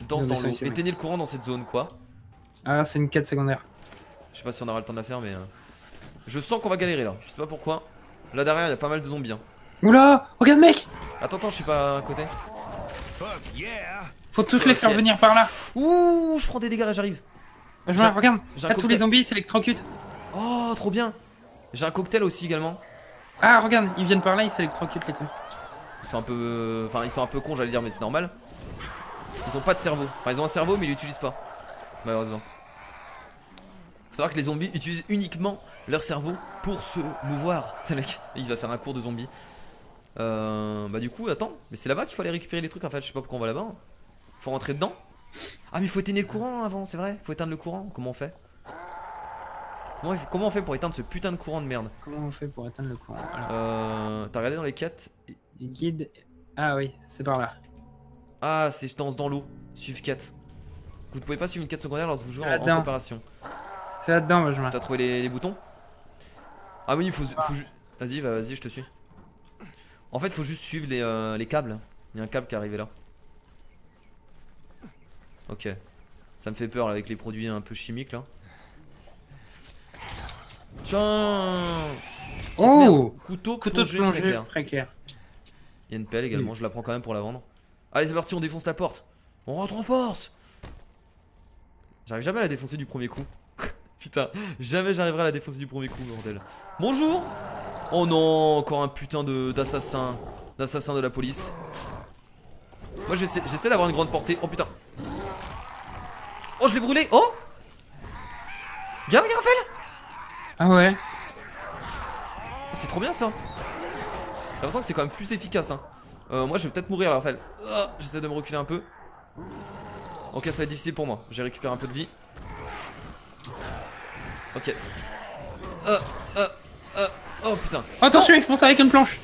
Danse Non, dans mais ça, l'eau. c'est vrai. Éteignez le courant dans cette zone, quoi. Ah, c'est une quête secondaire. Je sais pas si on aura le temps de la faire, mais. Je sens qu'on va galérer là. Je sais pas pourquoi. Là derrière, il y a pas mal de zombies. Hein. Oula, regarde, mec. Attends, je suis pas à côté. Faut tous les faire Ok. venir par là. Ouh, je prends des dégâts là, j'arrive. Regarde. j'ai un Là, tous cocktail. les zombies, ils s'électrocutent. Oh, trop bien. J'ai un cocktail aussi également. Ah, regarde, ils viennent par là, ils s'électrocutent, les cons. Ils sont un peu. Enfin, ils sont un peu cons, j'allais dire, mais c'est normal. Ils ont pas de cerveau. Enfin, ils ont un cerveau, mais ils l'utilisent pas. Malheureusement. Faut savoir que les zombies utilisent uniquement leur cerveau pour se mouvoir. Tiens, mec, il va faire un cours de zombies. Bah, du coup, attends. Mais c'est là-bas qu'il faut aller récupérer les trucs en fait. Je sais pas pourquoi on va là-bas. Faut rentrer dedans. Ah, mais il faut éteindre le courant avant, c'est vrai. Faut éteindre le courant. Comment on fait? Comment on fait pour éteindre ce putain de courant de merde? Comment on fait pour éteindre le courant? Alors, T'as regardé dans les quêtes? les guides. Ah oui, c'est par là. Ah, c'est je danse dans l'eau. Suivre quête. Vous ne pouvez pas suivre une quête secondaire lorsque vous jouez en Là-dedans. coopération. C'est là-dedans, Benjamin. T'as trouvé les boutons? Ah oui, vas-y, vas-y, je te suis. En fait, faut juste suivre les câbles. Il y a un câble qui est arrivé là. Ok. Ça me fait peur là, avec les produits un peu chimiques là. Tiens. Oh, Merde. Couteau couteau de plongé plongée précaire. précaire. Il y a une pelle également, je la prends quand même pour la vendre. Allez, c'est parti, on défonce la porte. On rentre en force. J'arrive jamais à la défoncer du premier coup. Putain, jamais j'arriverai à la défoncer du premier coup, bordel. Bonjour. Oh non, encore un putain d'assassin. D'assassin de la police. Moi j'essaie d'avoir une grande portée. Oh putain. Oh, je l'ai brûlé. Oh. Regarde, Raphaël. Ah ouais. C'est trop bien ça. J'ai l'impression que c'est quand même plus efficace hein. Moi je vais peut-être mourir là, Raphaël. J'essaie de me reculer un peu. Ok, ça va être difficile pour moi. J'ai récupéré un peu de vie. Ok. Oh putain. Attention, ils foncent avec une planche.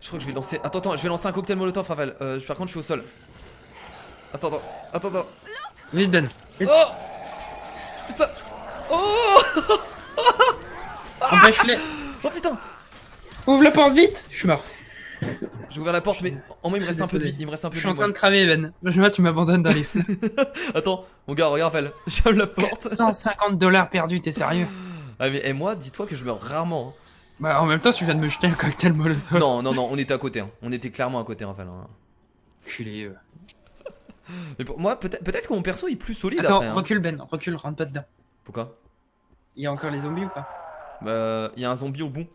Je crois que je vais lancer. Attends, je vais lancer un cocktail molotov, Raphaël. Par contre, je suis au sol. Attends. Vite, Ben. Vite. Oh putain. Oh Empêche-les. Oh putain. Ouvre la porte vite. Je suis mort. J'ai ouvert la porte, mais en moi il me reste un peu de vie. Il me reste un peu Je de suis vie. en train de cramer, Ben. Benjamin, tu m'abandonnes dans les feux. Attends, mon gars, regarde, Raphaël. J'aime la porte. 150 $ perdus, t'es sérieux? Ah, mais et moi, dis-toi que je meurs rarement. Hein. Bah, en même temps, tu viens de me jeter un cocktail molotov. Non, on était à côté. Hein. On était clairement à côté, Raphaël. Hein. Culé. Mais pour moi, peut-être que mon perso il est plus solide. Attends, après, hein. recule, Ben. Recule, rentre pas dedans. Pourquoi? Il y a encore les zombies ou pas? Bah, il y a un zombie au bout.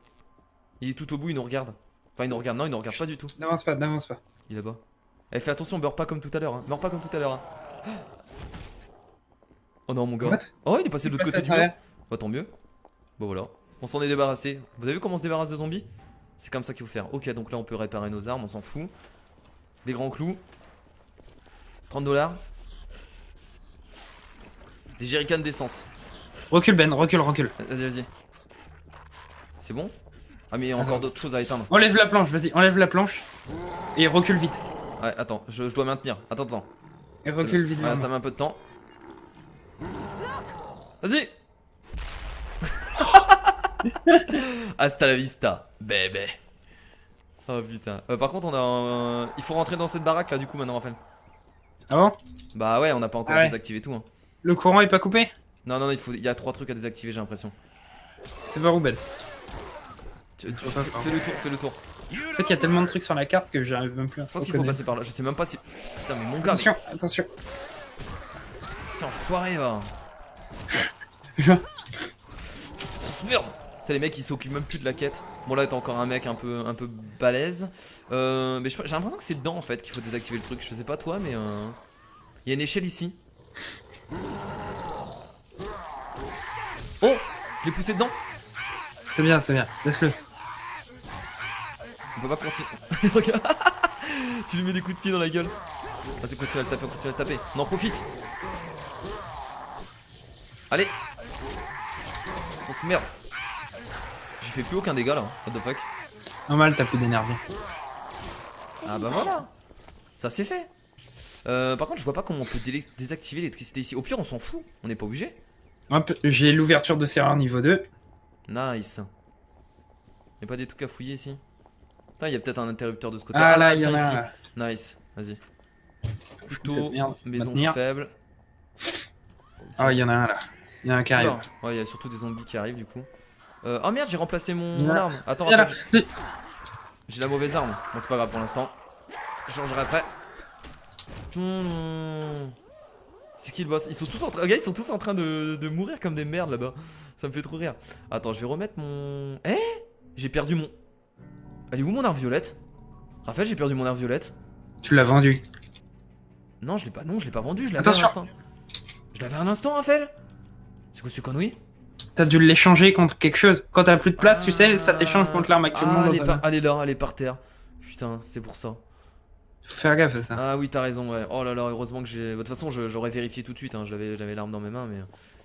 Il est tout au bout, il nous regarde. Enfin, il nous regarde, non, il nous regarde pas du tout. N'avance pas. Il est là-bas. Eh, fais attention, meurs pas comme tout à l'heure. Hein. Meurs pas comme tout à l'heure. Hein. Oh non, mon gars. What? Oh, il est passé de l'autre Passe côté à du mur. travers. Bah, tant mieux. Bah, voilà. On s'en est débarrassé. Vous avez vu comment on se débarrasse de zombies? C'est comme ça qu'il faut faire. Ok, donc là, on peut réparer nos armes, on s'en fout. Des grands clous. 30 $. Des jerrycans d'essence. Recule, Ben. Recule. Vas-y. C'est bon? Ah, mais il y a encore d'autres choses à éteindre. Enlève la planche, vas-y. Enlève la planche. Et recule vite. Ouais, attends, je dois maintenir. Attends. Et recule vite. Ouais, vers ça moi. met un peu de temps. Vas-y. Hasta la vista, bébé. Oh putain. Par contre, il faut rentrer dans cette baraque là, du coup, maintenant, Raphaël. Ah bon? Bah ouais, on n'a pas encore désactivé tout. Hein. Le courant est pas coupé? Non, il y a 3 trucs à désactiver, j'ai l'impression. C'est pas Ruben. Fais le tour. En fait, il y a tellement de trucs sur la carte que j'arrive même plus à. Je pense qu'il faut passer par là. Je sais même pas si. Putain, mais mon gars. Attention, attention. C'est enfoiré, va. Merde. C'est les mecs qui s'occupent même plus de la quête. Bon, là, t'as encore un mec un peu balèze. Mais j'ai l'impression que c'est dedans en fait qu'il faut désactiver le truc. Je sais pas toi, mais il y a une échelle ici. Oh, je l'ai poussé dedans. C'est bien, laisse-le. On peut pas continuer. Regarde. Tu lui mets des coups de pied dans la gueule. Vas-y, continue à le taper, On en profite. Allez. On se merde. J'ai fait plus aucun dégât là. What the fuck. Normal, t'as plus d'énergie. Ah bah voilà. Ça c'est fait. Par contre, je vois pas comment on peut désactiver l'électricité ici. Au pire, on s'en fout. On n'est pas obligé. Hop, j'ai l'ouverture de serrure niveau 2. Nice. Y'a pas des trucs à fouiller ici? Putain, y'a peut-être un interrupteur de ce côté. Ah là, il y en ici. a. Nice, vas-y. Couteau, maison faible. Ah, il y en a un là. Il y en a un qui arrive. Ouais, y'a surtout des zombies qui arrivent du coup. Oh merde, j'ai remplacé mon arme. Attends, j'ai la mauvaise arme. Bon, c'est pas grave pour l'instant. Je changerai après. C'est qui le boss? Ils sont tous en train, regarde, ils sont tous en train de mourir comme des merdes là-bas. Ça me fait trop rire. Attends, je vais remettre mon. Eh, j'ai perdu mon. Elle est où mon arme violette? Raphaël, j'ai perdu mon arme violette. Tu l'as vendu? Non, je l'ai pas. Non, je l'ai pas vendu. Je l'avais un instant. Je l'avais un instant, Raphaël. C'est quoi ce connerie? T'as dû l'échanger contre quelque chose. Quand t'as plus de place, tu sais, ça t'échange contre l'arme actuellement. Elle est là, elle est par terre. Putain, c'est pour ça. Faut faire gaffe à ça. Ah oui, t'as raison, ouais. Oh là là, heureusement que j'ai. De toute façon, j'aurais vérifié tout de suite. Hein. J'avais l'arme dans mes mains, mais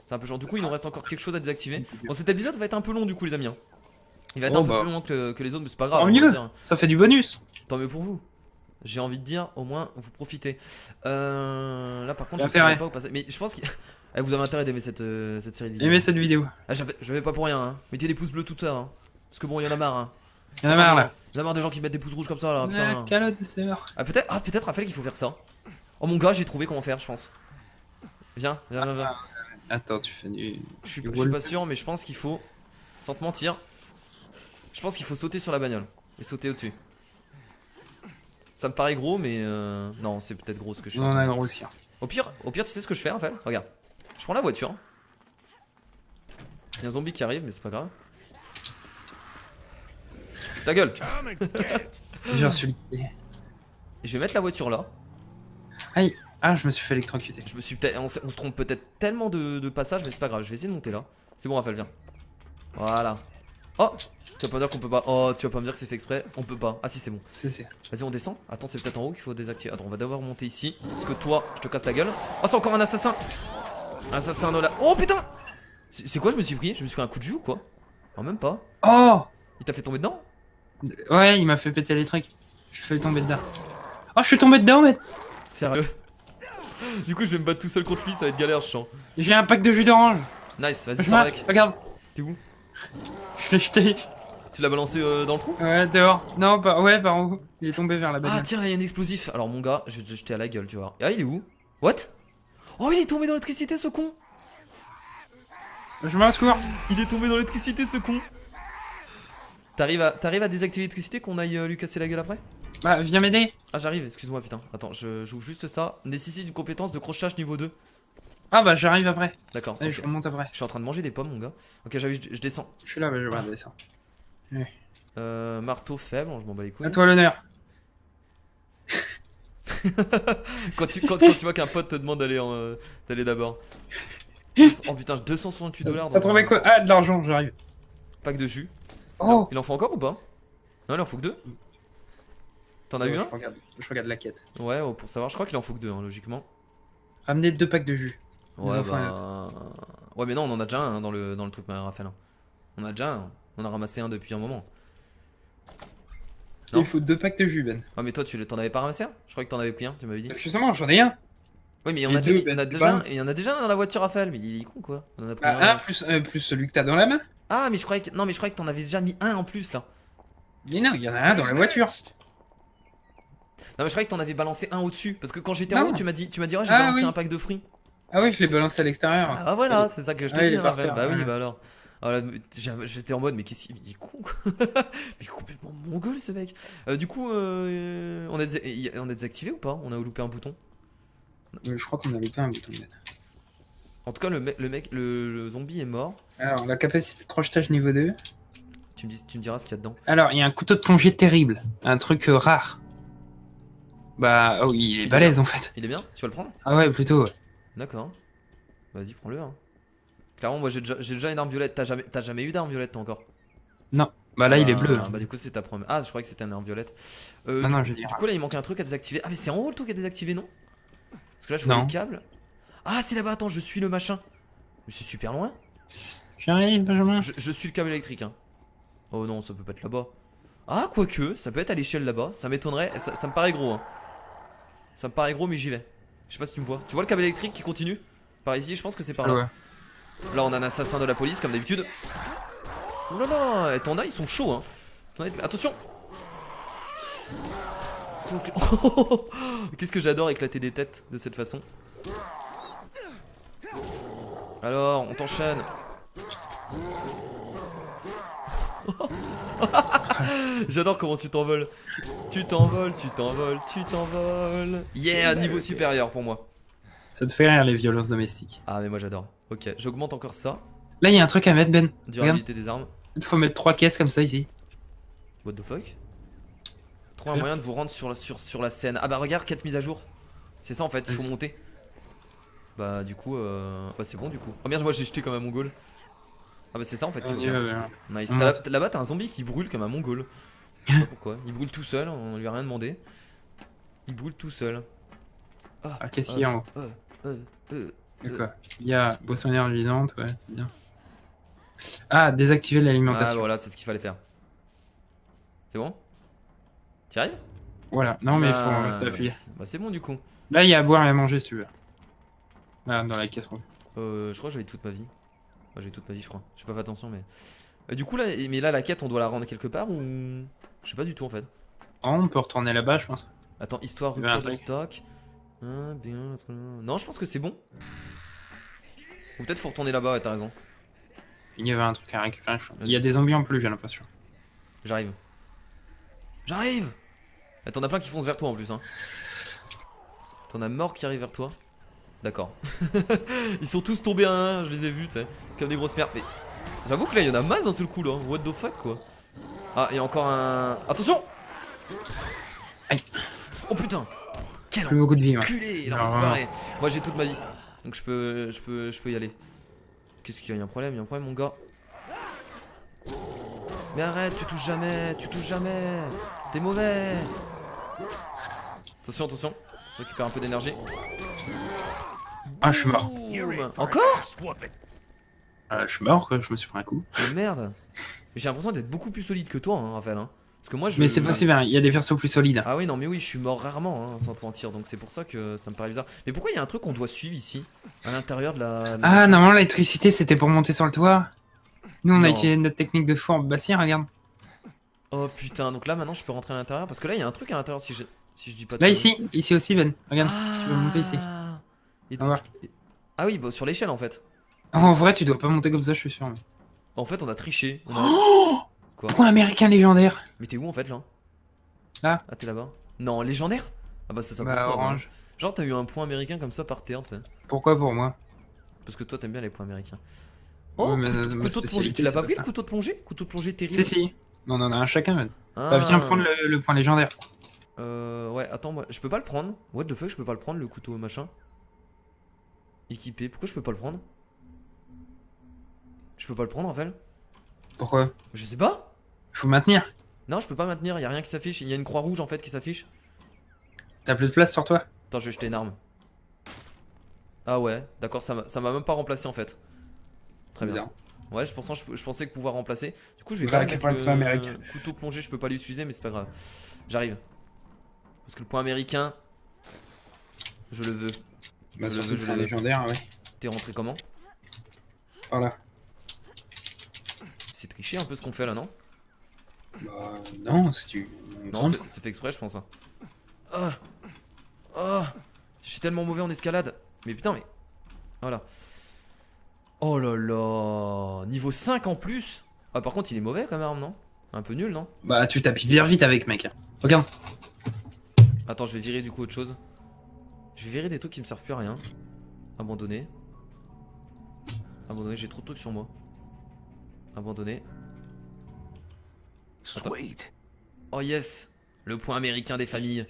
c'est un peu genre. Du coup, il nous reste encore quelque chose à désactiver. Bon, cet épisode va être un peu long, du coup, les amis. Hein. Il va être un peu plus long que les autres, mais c'est pas grave. Tant mieux, ça fait du bonus. Tant mieux pour vous. J'ai envie de dire, au moins, vous profitez. Là, par contre, je sais pas où passer. Mais je pense que vous avez intérêt d'aimer cette série de vidéos. Aimez cette vidéo. Ah, j'avais pas pour rien. Hein. Mettez des pouces bleus tout ça. Hein. Parce que bon, il y en a marre. Hein. Il y en a marre là. Il y en a marre des gens qui mettent des pouces rouges comme ça là. Putain. Calotte, c'est mort. Ah, peut-être, Raphaël, qu'il faut faire ça. Oh mon gars, j'ai trouvé comment faire, je pense. Viens. Attends, tu fais du. Je suis pas sûr, mais je pense qu'il faut. Sans te mentir. Je pense qu'il faut sauter sur la bagnole. Et sauter au-dessus. Ça me paraît gros, mais non, c'est peut-être gros ce que je fais. On a grossi. Au pire, tu sais ce que je fais, Raphaël? Regarde. Je prends la voiture. Il y a un zombie qui arrive, mais c'est pas grave. Ta gueule. J'ai reçu. Et je vais mettre la voiture là. Aïe. Ah, je me suis fait électrocuter. On se trompe peut-être tellement de passages, mais c'est pas grave. Je vais essayer de monter là. C'est bon, Raphaël, viens. Voilà. Oh, tu vas pas dire qu'on peut pas. Oh, tu vas pas me dire que c'est fait exprès. On peut pas. Ah si, c'est bon. Vas-y, on descend. Attends, c'est peut-être en haut qu'il faut désactiver. Attends, on va devoir monter ici. Parce que toi, je te casse la gueule. Oh, c'est encore un assassin. Assassin Nola. Oh putain. C'est quoi, je me suis pris? Je me suis pris un coup de jus ou quoi? Oh, même pas. Oh. Il t'a fait tomber dedans? Ouais, il m'a fait péter les trucs. Je suis tombé dedans. Oh, je suis tombé dedans, mec. Sérieux? Du coup, je vais me battre tout seul contre lui, ça va être galère, je sens. J'ai un pack de jus d'orange. Nice, vas-y, sors avec. Regarde. T'es où? Je l'ai jeté. Tu l'as balancé dans le trou? Ouais, dehors. Non, par en haut. Il est tombé vers la bagnole. Ah, tiens, il y a un explosif. Alors, mon gars, je vais te jeter à la gueule, tu vois. Ah, il est où? What? Oh, il est tombé dans l'électricité, ce con. Je me secours. Il est tombé dans l'électricité, ce con. T'arrives à désactiver l'électricité, qu'on aille lui casser la gueule après? Bah, viens m'aider. Ah, j'arrive, excuse-moi, putain. Attends, je joue juste ça. Nécessite une compétence de crochetage niveau 2. Ah, bah, j'arrive après. D'accord. Allez, je remonte après. Je suis en train de manger des pommes, mon gars. Ok, je descends. Je suis là, bah, je vais descendre. Marteau faible, je m'en bats les couilles. À toi l'honneur. quand tu vois qu'un pote te demande d'aller d'abord. Oh putain, 268 $. T'as trouvé quoi? Ah, de l'argent, j'arrive. Pack de jus. Oh. Il en faut encore ou pas? Non, il en faut que 2. T'en as eu un? Je regarde la quête. Ouais, pour savoir, je crois qu'il en faut que 2, hein, logiquement. Ramenez 2 packs de jus. Ouais, bah. Ouais, mais non, on en a déjà un dans le truc, Raphaël. On a déjà un. On a ramassé un depuis un moment. Il faut 2 packs de jus, Ben. Ah, mais toi, t'en avais pas ramassé un? Je crois que t'en avais pris un, tu m'avais dit. Justement, j'en ai un. Oui, mais il y en a déjà un dans la voiture, Raphaël. Mais il est con, quoi. On en a pris un plus celui que t'as dans la main. Ah, mais je croyais que t'en avais déjà mis un en plus là. Mais non, il y en a un dans la voiture. mais je croyais que t'en avais balancé un au-dessus. Parce que quand j'étais en Non. haut, tu m'as dit, oh, j'ai balancé un pack de fruits. Ah oui, je l'ai balancé à l'extérieur. Ah voilà, c'est ça que je te dis, il est par terre, Bah oui, ouais. bah alors. Voilà, j'étais en mode, mais qu'est-ce qu'il il est con quoi. Mais il est complètement mongol ce mec. Du coup, on a désactivé ou pas? On a loupé un bouton? Je crois qu'on a loupé un bouton. En tout cas, le zombie est mort. Alors, la capacité de crochetage niveau 2. Tu me diras ce qu'il y a dedans. Alors, il y a un couteau de plongée terrible. Un truc rare. Bah, oh, il est balèze en fait. Il est bien? Tu vas le prendre? Ah ouais, plutôt, ouais. D'accord. Vas-y, prends-le. Hein. Clairement, moi j'ai déjà une arme violette. T'as jamais eu d'arme violette toi encore? Non, bah là, il est bleu. Bah, du coup, c'est ta première. Ah, je croyais que c'était une arme violette. Non, du coup, là, il manquait un truc à désactiver. Ah, mais c'est en haut le truc à désactiver, non? Parce que là, je vois Non. les câbles. Ah, c'est là-bas, attends, je suis le machin. Mais c'est super loin. J'arrive, Benjamin. Je suis le câble électrique. Hein. Oh non, ça peut pas être là-bas. Ah, quoique, ça peut être à l'échelle là-bas. Ça m'étonnerait. Ça me paraît gros. Hein. Ça me paraît gros, mais j'y vais. Je sais pas si tu me vois. Tu vois le câble électrique qui continue? Par ici, je pense que c'est par là. Ouais. Là, on a un assassin de la police, comme d'habitude. Oh là là, et t'en as, ils sont chauds. Hein. Attention! Qu'est-ce que j'adore éclater des têtes de cette façon. Alors, on t'enchaîne. J'adore comment tu t'envoles. Tu t'envoles. Yeah, niveau supérieur pour moi. Ça te fait rire les violences domestiques. Ah, mais moi j'adore. Ok, j'augmente encore ça. Là, il y a un truc à mettre, Ben. Durabilité des armes. Il faut mettre 3 caisses comme ça ici. What the fuck? Trouve un moyen de vous rendre sur la scène. Ah bah regarde, 4 mises à jour. C'est ça en fait, il faut monter. Bah du coup, bah c'est bon du coup. Oh merde, moi j'ai jeté comme un mongol. Ah bah c'est ça en fait qu'il faut faire. Nice. Là-bas t'as un zombie qui brûle comme un mongol. Je sais pas pourquoi. Il brûle tout seul, on lui a rien demandé. Il brûle tout seul. Ah, qu'est-ce qu'il y a en haut? D'accord. Il y a boisson énergisante, ouais, c'est bien. Ah, désactiver l'alimentation. Ah voilà, c'est ce qu'il fallait faire. C'est bon? T'y arrives? Voilà, non mais il faut rester appuyé. Bah c'est bon du coup. Là, il y a à boire et à manger si tu veux. Là, dans la caisse rouge. Je crois que j'avais toute ma vie. Ouais, j'ai toute ma vie, je crois. J'ai pas fait attention, mais. Du coup, là, la quête, on doit la rendre quelque part ou. Je sais pas du tout en fait. Oh, on peut retourner là-bas, je pense. Attends, histoire, rupture de stock. Ah, bien. Non, je pense que c'est bon. Ou peut-être faut retourner là-bas, ouais, t'as raison. Il y avait un truc à récupérer, je pense. Il y a des zombies en plus, j'ai l'impression. J'arrive. J'arrive! T'en as plein qui foncent vers toi en plus, hein. T'en as mort qui arrivent vers toi. D'accord. Ils sont tous tombés à un, je les ai vus, tu sais. Comme des grosses merdes. Mais j'avoue que là, il y en a masse d'un seul coup, là. What the fuck, quoi. Ah, il y a encore un. Attention! Aïe. Oh putain! Quel Plus beaucoup de vie, ouais. enculé, l'enfoiré. Moi, j'ai toute ma vie. Donc, je peux y aller. Qu'est-ce qu'il y a? Il y a un problème, mon gars. Mais arrête, tu touches jamais. T'es mauvais. Attention. Je récupère un peu d'énergie. Ah, je suis mort. Encore? Je suis mort, quoi. Je me suis pris un coup. Oh merde. Mais j'ai l'impression d'être beaucoup plus solide que toi, hein, Raphaël. Hein. Parce que moi, Mais c'est possible, hein. Il y a des persos plus solides. Ah oui, non, mais oui, je suis mort rarement, hein, sans te mentir. Donc c'est pour ça que ça me paraît bizarre. Mais pourquoi il y a un truc qu'on doit suivre ici, à l'intérieur de la. Ah, normalement, l'électricité, c'était pour monter sur le toit. Nous, on a Non. utilisé notre technique de fourbe. Bah, si, regarde. Oh putain, donc là maintenant je peux rentrer à l'intérieur. Parce que là, il y a un truc à l'intérieur si je dis pas de Là, conneries. ici aussi, Ben. Regarde, tu peux monter ici. Et On va voir. Ah oui, bah, sur l'échelle en fait. En vrai, tu dois pas monter comme ça, je suis sûr. En fait, on a triché. Oh, Quoi? point américain légendaire. Mais t'es où en fait là? Là. Ah, t'es là-bas? Non, légendaire? Ah bah ça Bah, pour toi, ça. orange. Genre, t'as eu un point américain comme ça par terre, tu sais. Pourquoi pour moi? Parce que toi, t'aimes bien les points américains. Ouais, Oh, mais ma couteau de plongée. spécialité, Tu l'as c'est pas pas pris ça. le couteau de plongée? Couteau de plongée terrible. Si. On en a un chacun, Ben. Ah. Bah, viens prendre le point légendaire. Ouais, attends, moi, je peux pas le prendre. What the fuck, je peux pas le prendre, le couteau machin. Équipé, pourquoi je peux pas le prendre? Je peux pas le prendre, Raphaël? Pourquoi? Je sais pas. Faut maintenir. Non, je peux pas maintenir, y a rien qui s'affiche. Il y a une croix rouge en fait qui s'affiche. T'as plus de place sur toi. Attends, je vais jeter une arme. Ah ouais, d'accord, ça m'a même pas remplacé en fait. Très bien. Bizarre. Ouais, je pensais que pouvoir remplacer. Du coup, je vais Va pas mettre récupérer le point américain. le couteau plongé, je peux pas l'utiliser, mais c'est pas grave. J'arrive. Parce que le point américain, je le veux. Bah, Je le surtout veux, que je c'est un le veux. légendaire, ouais. T'es rentré comment? Voilà. C'est triché un peu ce qu'on fait là, non? Bah, non, si tu. Non, c'est fait exprès, je pense. Hein. Ah. Ah. Je suis tellement mauvais en escalade. Mais putain, mais. Voilà. Oh là là. Niveau 5 en plus. Ah, par contre, il est mauvais comme arme, non? Un peu nul, non? Bah, tu tapis bien vite avec, mec. Regarde. Attends, je vais virer du coup autre chose. Je vais virer des trucs qui me servent plus à rien. Abandonner. Abandonner, j'ai trop de trucs sur moi. Abandonner. Sweet. Oh yes. Le point américain des familles.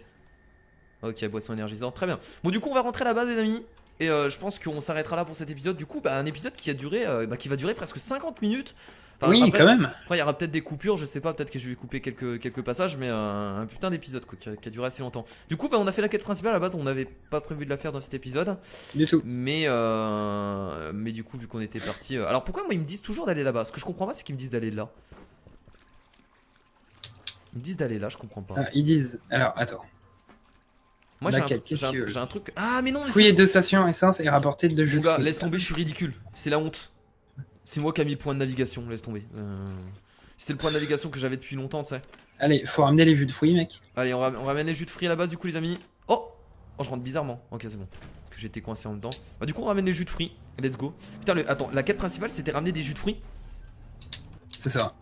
Ok, boisson énergisante, très bien. Bon, du coup, on va rentrer à la base, les amis. Et je pense qu'on s'arrêtera là pour cet épisode. Du coup, un épisode qui a duré, qui va durer presque 50 minutes. Enfin, oui, après, quand même. Après, il y aura peut-être des coupures, je sais pas, peut-être que je vais couper quelques passages, mais un putain d'épisode qui a duré assez longtemps. Du coup, on a fait la quête principale à la base, on n'avait pas prévu de la faire dans cet épisode. Du tout. Mais du coup, vu qu'on était parti. Alors pourquoi moi ils me disent toujours d'aller là-bas? Ce que je comprends pas, c'est qu'ils me disent d'aller là. Ils me disent d'aller là, je comprends pas. Ah, ils disent. Alors, attends. Moi La quête, qu'est-ce j'ai un truc. Ah, mais non, mais Fouiller 2 stations essence et rapporter 2 jeux mon de gars, foot. laisse tomber, je suis ridicule. C'est la honte. C'est moi qui a mis le point de navigation, laisse tomber. C'était le point de navigation que j'avais depuis longtemps, tu sais. Allez, faut ramener les jus de fruits, mec. Allez, on ramène les jus de fruits à la base, du coup, les amis. Oh, je rentre bizarrement. Ok, c'est bon. Parce que j'étais coincé en même temps. Bah, du coup, on ramène les jus de fruits. Let's go. Putain, attends, la quête principale, c'était ramener des jus de fruits. C'est ça.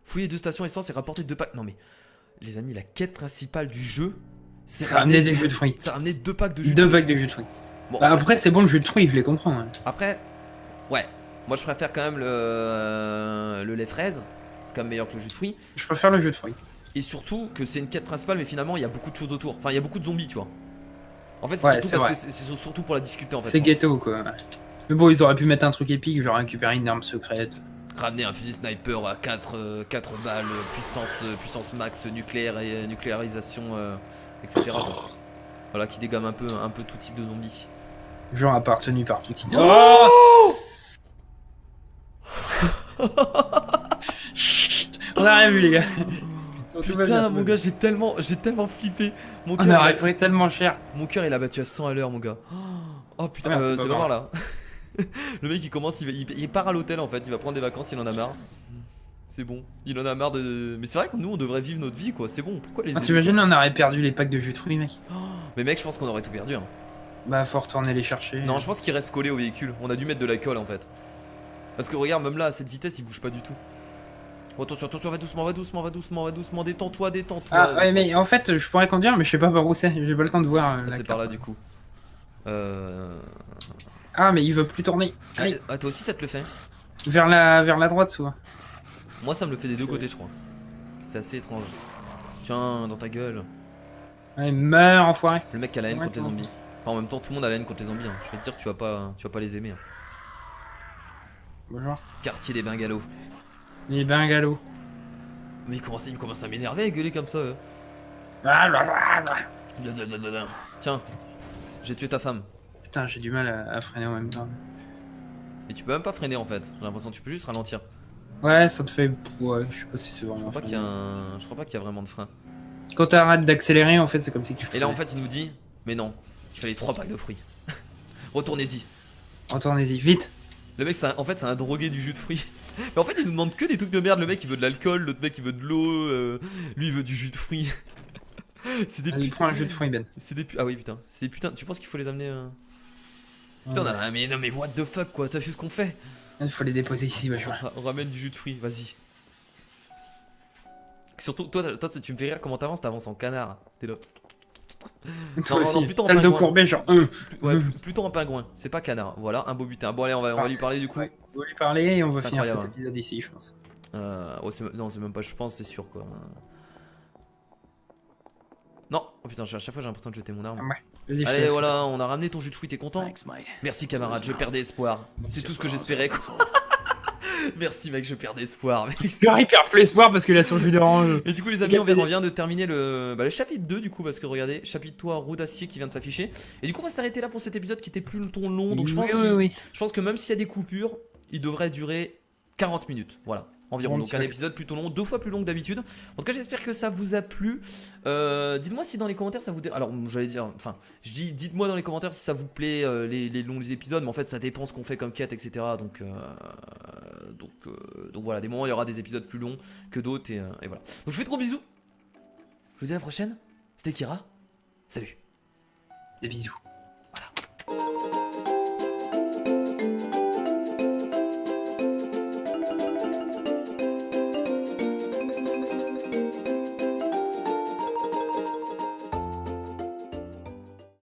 Fouiller 2 stations essence et rapporter 2 packs. Non, mais les amis, la quête principale du jeu, c'est Ça ramener des jus de fruits. Ça ramener 2 packs de jus de 2 fruits. packs de jus de fruits. Bon, Bah, après, c'est bon, le jus de fruits, je les comprends. Hein. après, ouais. Moi, je préfère quand même le lait fraise. C'est quand même meilleur que le jus de fruits. Je préfère le jus de fruits. Et surtout que c'est une quête principale, mais finalement, il y a beaucoup de choses autour. Enfin, il y a beaucoup de zombies, tu vois. En fait, c'est Ouais, surtout parce que c'est surtout pour la difficulté, en fait. C'est ghetto, quoi. Mais bon, ils auraient pu mettre un truc épique, genre récupérer une arme secrète. Ramener un fusil sniper à 4 balles, puissance max nucléaire et nucléarisation, etc. quoi. Voilà, qui dégomme un peu tout type de zombies. Genre appartenu par Poutine. Oh Chut, on a rien vu, les gars. Putain, mon gars, j'ai tellement flippé. Mon On cœur, aurait pris tellement cher. mon cœur, il a battu à 100 à l'heure, mon gars. Oh putain, Ah, c'est pas par là. Le mec, il commence, il part à l'hôtel en fait. Il va prendre des vacances, il en a marre. C'est bon, il en a marre de. Mais c'est vrai que nous, on devrait vivre notre vie, quoi. C'est bon, pourquoi les. Ah, t'imagines, on aurait perdu les packs de jus de fruits, mec. Mais mec, je pense qu'on aurait tout perdu. Hein. Bah, faut retourner les chercher. Non, je pense qu'il reste collé au véhicule. On a dû mettre de la colle en fait. Parce que regarde, même là, à cette vitesse, il bouge pas du tout. Oh, attention, va doucement, détends-toi. Ah, ouais, mais en fait, je pourrais conduire, mais je sais pas par où c'est. J'ai pas le temps de voir. C'est par là du coup. Ah, mais il veut plus tourner. Allez, Ah, toi aussi, ça te le fait? vers la droite, souvent. Moi, ça me le fait des deux côtés, je crois. C'est assez étrange. Tiens, dans ta gueule. Ouais, meurs, enfoiré. Le mec qui a la haine Ouais, contre les toi. zombies. Enfin, en même temps, tout le monde a la haine contre les zombies. Hein. Je vais te dire que tu vas pas les aimer. Hein. Bonjour. Quartier des Bungalows. Les bungalows. Mais il commence à m'énerver et gueuler comme ça. Tiens, j'ai tué ta femme. Putain, j'ai du mal à freiner en même temps. Et tu peux même pas freiner en fait. J'ai l'impression que tu peux juste ralentir. Ouais, ça te fait. Ouais, je sais pas si c'est Je vraiment. crois pas qu'il y a je crois pas qu'il y a vraiment de frein. Quand t'arrêtes d'accélérer, en fait, c'est comme si tu. Et là en fait il nous dit, mais non, il fallait 3 packs de fruits. Retournez-y. Retournez-y, vite. Le mec en fait c'est un drogué du jus de fruits. Mais en fait il nous demande que des trucs de merde. Le mec il veut de l'alcool, l'autre mec il veut de l'eau, lui il veut du jus de fruits. C'est des Allez, prends un jus de fruits, Ben. C'est des ah oui putain, c'est des putains. Tu penses qu'il faut les amener Putain, mais non mais what the fuck quoi, t'as vu ce qu'on fait? Il faut les déposer ici, wesh. On ramène du jus de fruits, vas-y. Surtout, toi, tu me fais rire comment t'avances en canard. T'es là. Toi non, aussi, plutôt en t'as le dos pingouin. courbé, genre. Ouais, plutôt en pingouin. C'est pas canard. Voilà, un beau butin. Bon, allez, on va lui parler du coup. Ouais, on va lui parler et on va C'est finir cet incroyable. épisode ici, je pense. Non, c'est même pas, je pense, c'est sûr quoi. Non, oh putain, à chaque fois j'ai l'impression de jeter mon arme. Ouais, vas-y, je te Allez, laisse. voilà, on a ramené ton jus de fruits, t'es content? Thanks, mate. Merci camarade, je perdais espoir. C'est tout ce que j'espérais quoi. Merci mec, je perdais espoir mec. Gary perd plus espoir parce qu'il a son jus d'orange. Et du coup les amis, on vient de terminer le chapitre 2 du coup, parce que regardez, chapitre 3 roue d'acier qui vient de s'afficher. Et du coup on va s'arrêter là pour cet épisode qui était plus long, donc je pense, je pense que même s'il y a des coupures, il devrait durer 40 minutes, voilà. Environ, donc un épisode plutôt long, 2 fois plus long que d'habitude. En tout cas j'espère que ça vous a plu. Dites-moi si dans les commentaires ça vous... Alors j'allais dire, enfin je dis dites-moi dans les commentaires si ça vous plaît les longs épisodes. Mais en fait ça dépend ce qu'on fait comme quête, etc. Donc voilà, des moments il y aura des épisodes plus longs que d'autres et voilà. Donc je vous fais de gros bisous. Je vous dis à la prochaine. C'était Kira. Salut. Des bisous.